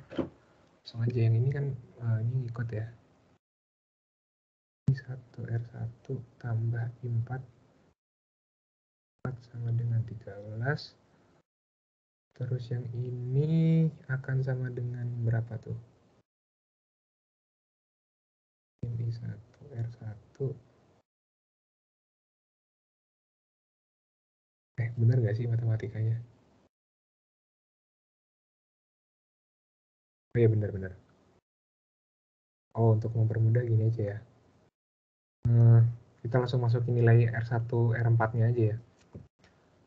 langsung aja yang ini kan ini ngikut ya. I1R1 tambah I4 sama dengan 13. Terus yang ini akan sama dengan berapa tuh? Ini I1R1. Benar nggak sih matematikanya? Oh iya benar-benar. Oh, untuk mempermudah gini aja ya. Kita langsung masukin nilai R1, R4-nya aja ya.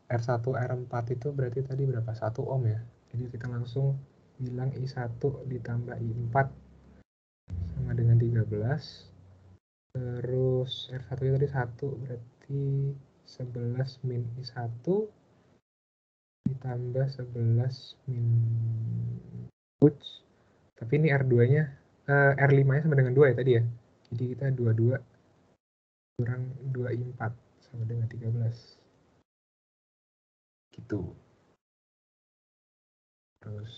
R1, R4 itu berarti tadi berapa? 1 ohm ya. Jadi kita langsung bilang I1 ditambah I4 sama dengan 13. Terus R1 itu tadi 1, berarti 11 min I1 ditambah 11 min Uts. Tapi ini R2-nya, R5-nya sama dengan 2 ya tadi ya. Jadi kita 22 kurang 2I4 sama dengan 13. Gitu. Terus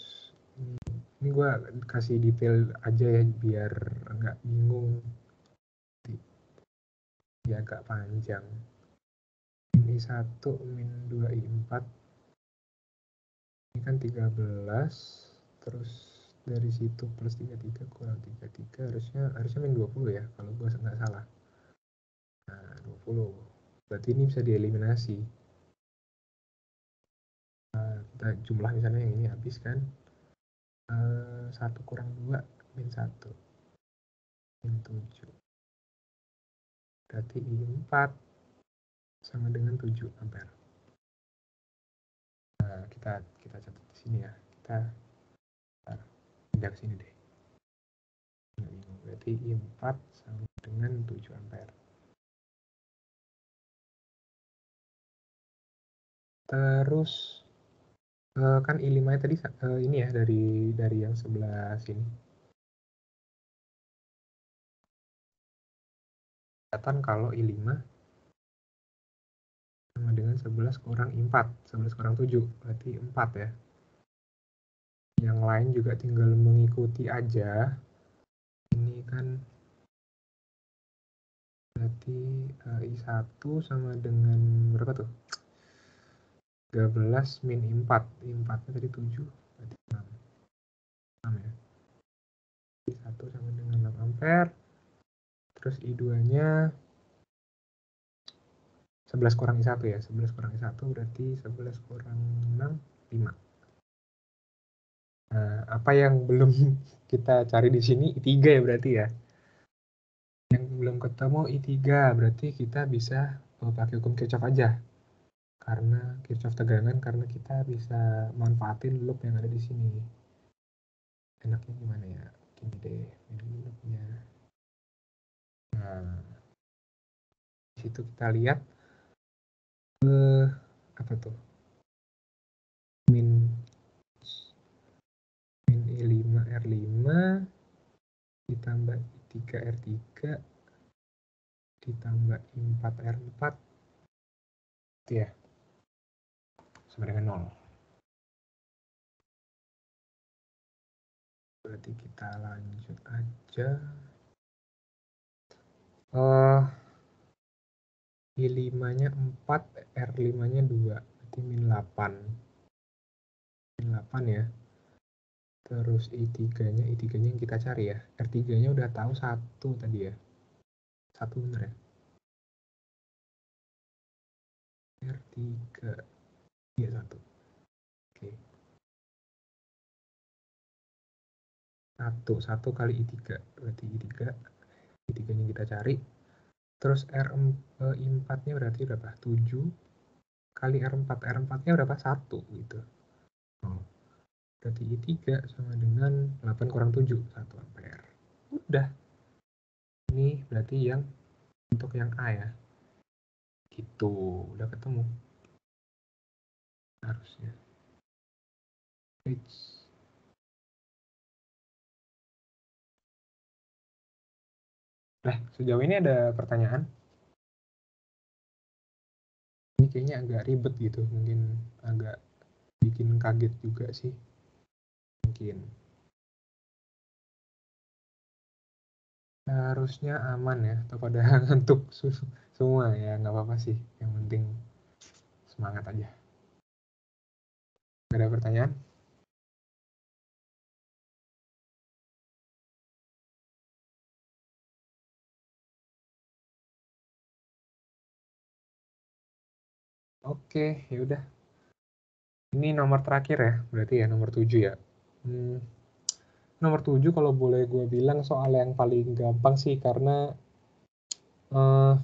ini gue kasih detail aja ya biar nggak bingung. Ya agak panjang. Min I1 min 2I4 ini kan 13, terus dari situ plus 33 kurang 33 harusnya min 20 ya kalau gue nggak salah. Nah 20 berarti ini bisa dieliminasi. Kita jumlah misalnya yang ini habis kan, 1 kurang 2 min 1 min 7 berarti I4 sama dengan 7 ampere. Nah kita catat di sini ya, kita pindah ke sini deh. Berarti I4 sama dengan 7 ampere. Terus kan I5 tadi ini ya dari yang sebelah sini. Kelihatan kalau I5 sama dengan 11 kurang I4, 11 kurang 7, berarti 4 ya. Yang lain juga tinggal mengikuti aja. Ini kan berarti I1 sama dengan berapa tuh? 13 min I4. I4-nya tadi 7, berarti 6. 6 ya. I1 sama dengan 6 ampere. Terus I2-nya 11 kurang I1 ya. 11 kurang I1 berarti 11 kurang 6, 5. Nah, apa yang belum kita cari di sini I3 ya berarti ya. Yang belum ketemu I3 berarti kita bisa pakai hukum Kirchhoff aja. Karena Kirchhoff tegangan karena kita bisa manfaatin loop yang ada di sini. Enaknya gimana ya? Gini deh, ini loopnya. Nah, di situ kita lihat apa tuh? Min I5 R5 ditambah I3 R3 ditambah I4 R4 itu ya sama dengan 0. Berarti kita lanjut aja. I5-nya 4, R5-nya 2, berarti min 8. Min 8 ya. Terus I3-nya yang kita cari ya. R3-nya udah tahu 1 tadi ya. 1 bener ya. R3. Iya 1. Oke. 1 kali I3. Berarti I3-nya kita cari. Terus I4-nya berarti berapa? 7 kali R4. R4-nya berapa? 1 gitu. Oh. Berarti I3 sama dengan 8 kurang 7. 1 ampere. Udah. Ini berarti yang untuk yang A ya. Gitu. Udah ketemu. Harusnya. Nah, sejauh ini ada pertanyaan? Ini kayaknya agak ribet gitu. Mungkin agak bikin kaget juga sih. Mungkin. Harusnya aman ya. Atau pada ngantuk semua ya. Nggak apa-apa sih. Yang penting semangat aja. Nggak ada pertanyaan? Oke, yaudah. Ini nomor terakhir ya, berarti ya nomor 7 ya. nomor 7 kalau boleh gue bilang soal yang paling gampang sih, karena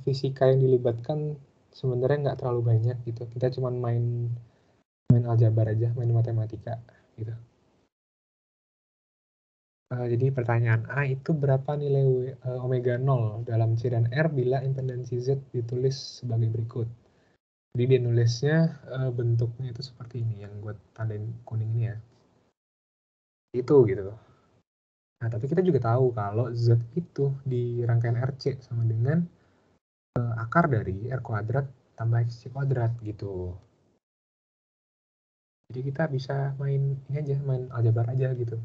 fisika yang dilibatkan sebenarnya nggak terlalu banyak gitu. Kita cuma main aljabar aja, main matematika gitu. Jadi pertanyaan A itu berapa nilai omega 0 dalam C dan R bila impedansi Z ditulis sebagai berikut. Jadi dia nulisnya bentuknya itu seperti ini, yang gue tandain kuning ini ya. Itu gitu. Nah, tapi kita juga tahu kalau Z itu di rangkaian RC sama dengan akar dari R kuadrat tambah XC kuadrat gitu. Jadi kita bisa main ini aja, main aljabar aja gitu.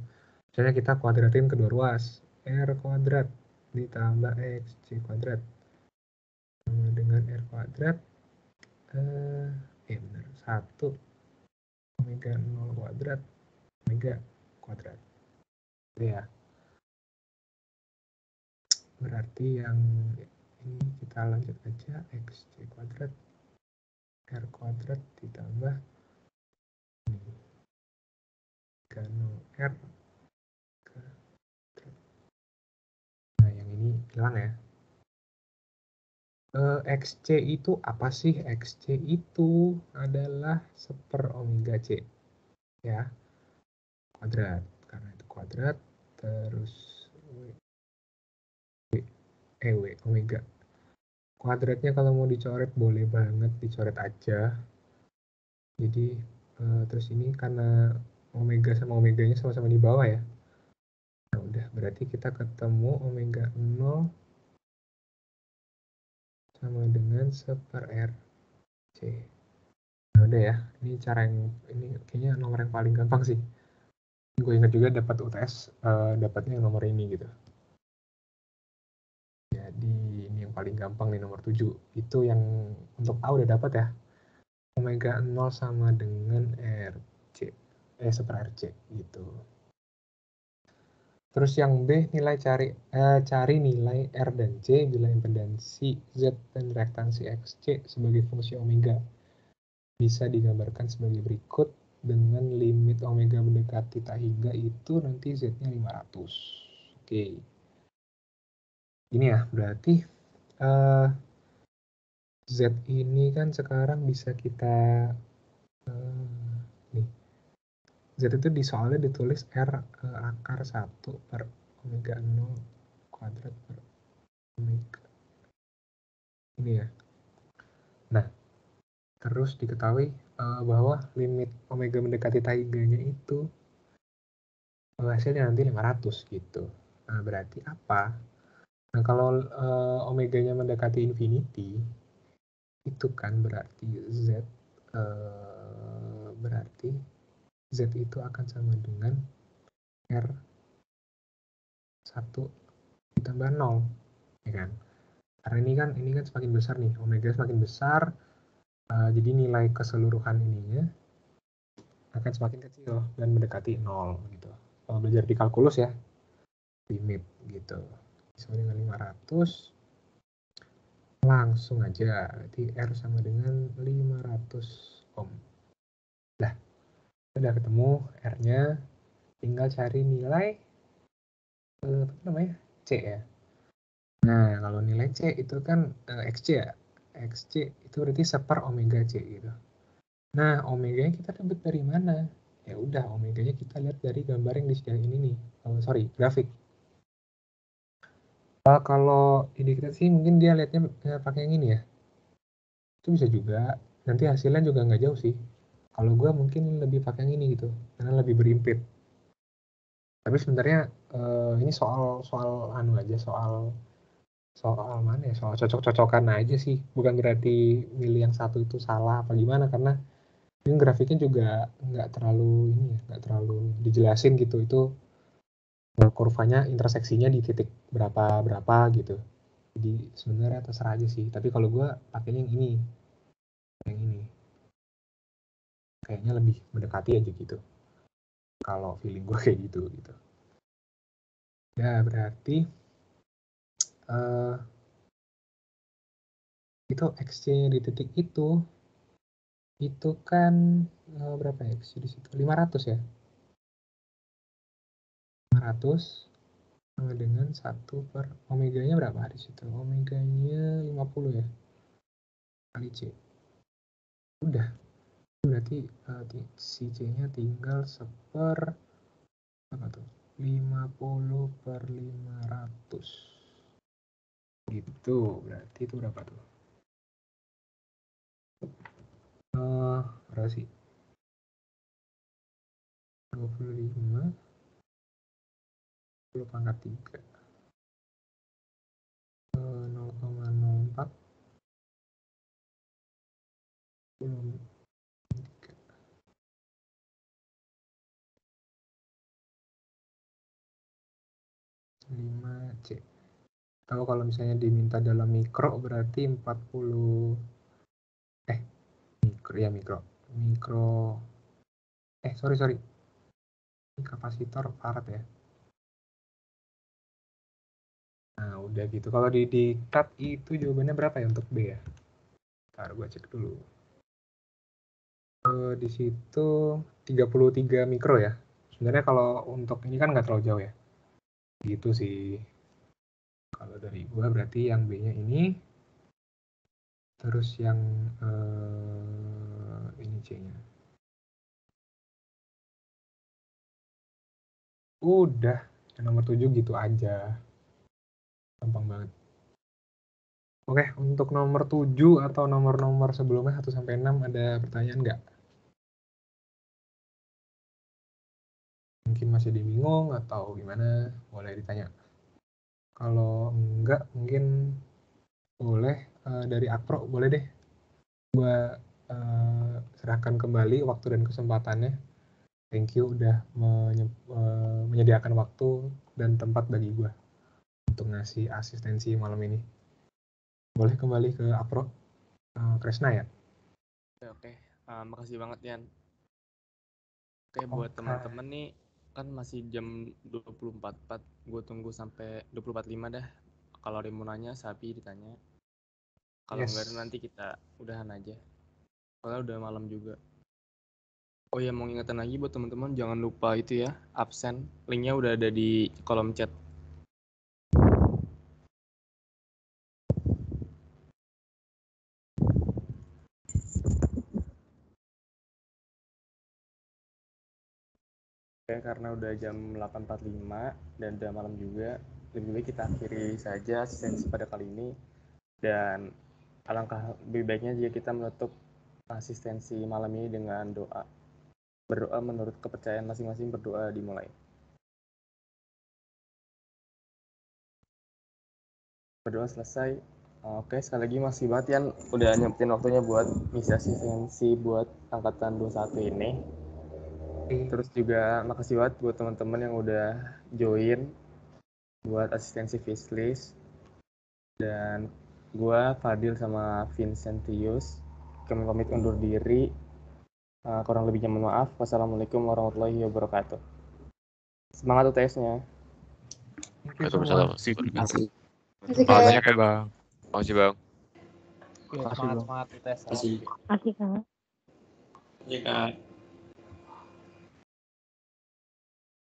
Misalnya kita kuadratin kedua ruas, R kuadrat ditambah XC kuadrat sama dengan R kuadrat, benar, 1 omega 0 kuadrat, omega kuadrat. Itu ya. Berarti yang ini kita lanjut aja, XC kuadrat, R kuadrat ditambah ini, omega 0 R. Nah, yang ini hilang ya. XC itu apa sih? XC itu adalah 1/, omega C ya, kuadrat, karena itu kuadrat, terus W omega. Kuadratnya kalau mau dicoret boleh banget dicoret aja. Jadi terus ini karena omega sama omeganya sama-sama di bawah ya. Nah udah, berarti kita ketemu omega 0 sama dengan 1/R C. Nah udah ya, ini cara yang ini kayaknya nomor yang paling gampang sih. Gue ingat juga dapat UTS dapatnya yang nomor ini gitu. Jadi ini yang paling gampang nih, nomor 7. Itu yang untuk A udah dapat ya. Omega 0 sama dengan RC. 1/RC gitu. Terus yang B, cari nilai R dan C bila impedansi Z dan reaktansi XC sebagai fungsi omega. Bisa digambarkan sebagai berikut, dengan limit omega mendekati tak hingga itu nanti Z-nya 500. Oke. Ini ya, berarti Z ini kan sekarang bisa kita nih. Z itu di soalnya ditulis R akar 1 per omega 0 kuadrat per omega. Ini ya. Nah, terus diketahui bahwa limit omega mendekati taiganya itu hasilnya nanti 500 gitu. Nah, berarti apa? Nah, kalau omeganya mendekati infinity, itu kan berarti Z itu akan sama dengan R1 ditambah 0, ya kan? Karena ini kan semakin besar nih, omega semakin besar, jadi nilai keseluruhan ininya akan semakin kecil dan mendekati 0 gitu. Kalau belajar di kalkulus ya, limit gitu. Sama dengan 500, langsung aja, berarti R sama dengan 500 ohm. Nah, udah ketemu R-nya, tinggal cari nilai apa namanya? C ya. Nah, kalau nilai C itu kan XC ya. XC itu berarti 1/, omega C gitu. Nah, omeganya kita dapat dari mana? Ya udah, omeganya kita lihat dari gambar yang disediakan ini nih. Grafik. Kalau ide kita sih mungkin dia lihatnya pakai yang ini ya. Itu bisa juga. Nanti hasilnya juga nggak jauh sih. Kalau gue mungkin lebih pakai yang ini gitu, karena lebih berimpit. Tapi sebenarnya ini soal anu aja, soal mana ya, soal cocok-cocokan aja sih. Bukan berarti milih yang satu itu salah apa gimana, karena ini grafiknya juga nggak terlalu ini ya, nggak terlalu dijelasin gitu. Itu kurvanya interseksinya di titik berapa gitu. Jadi sebenarnya terserah aja sih. Tapi kalau gue pakainya yang ini, kayaknya lebih mendekati aja gitu. Kalau feeling gue kayak gitu. Ya berarti itu XC-nya di titik itu kan berapa XC di situ? 500 ya. 500 dengan 1 per omeganya berapa di situ? Omeganya 50 ya. Kali C. Udah. Berarti si C-nya tinggal 1/, apa tuh? 50 per 500. Gitu. Berarti itu berapa tuh? Berapa sih? 25 10 pangkat 3 0,04 10 3 5C. Atau kalau misalnya diminta dalam mikro berarti 40 mikro ya sorry ini kapasitor farad ya. Nah udah gitu, kalau di diktat itu jawabannya berapa ya untuk B ya? Ntar gue cek dulu. Di situ 33 mikro ya. Sebenarnya kalau untuk ini kan nggak terlalu jauh ya. Gitu sih. Kalau dari gue berarti yang B-nya ini. Terus yang ini C-nya. Udah, yang nomor 7 gitu aja. Gampang banget. Oke, untuk nomor 7 atau nomor-nomor sebelumnya 1-6 ada pertanyaan nggak? Mungkin masih bingung atau gimana? Boleh ditanya. Kalau enggak, mungkin boleh dari Akpro, boleh deh. Gua serahkan kembali waktu dan kesempatannya. Thank you udah menyediakan waktu dan tempat bagi gue untuk ngasih asistensi malam ini. Boleh kembali ke Akpro, Kresna ya? Oke. Makasih banget Yan. Oke, buat teman-teman nih kan masih jam 24.4, gue tunggu sampai 24.5 dah. Kalau ada yang mau nanya, Sapi ditanya. Kalau enggak nanti kita udahan aja. Soalnya udah malam juga. Oh ya, mau ngingetin lagi buat teman-teman, jangan lupa itu ya, absen. Linknya udah ada di kolom chat. Oke, karena udah jam 8.45 dan udah malam juga, lebih baik kita akhiri saja asistensi pada kali ini. Dan alangkah lebih baiknya jika kita menutup asistensi malam ini dengan doa. Berdoa menurut kepercayaan masing-masing, berdoa dimulai. Berdoa selesai. Oke, sekali lagi makasih banget Yan udah nyempetin waktunya buat ngisi asistensi buat angkatan 21 ini. Terus juga makasih banget buat teman-teman yang udah join buat asistensi Fishlist. Dan gue Fadil sama Vincentius kami pamit undur diri. Kurang lebihnya mohon maaf. Wassalamualaikum warahmatullahi wabarakatuh. Semangat UTS-nya. Waalaikumsalam. Terima kasih. Makasih banyak ya Bang. Makasih Bang. Semangat UTS. Terima kasih. Kasih Kak. Iya Kak.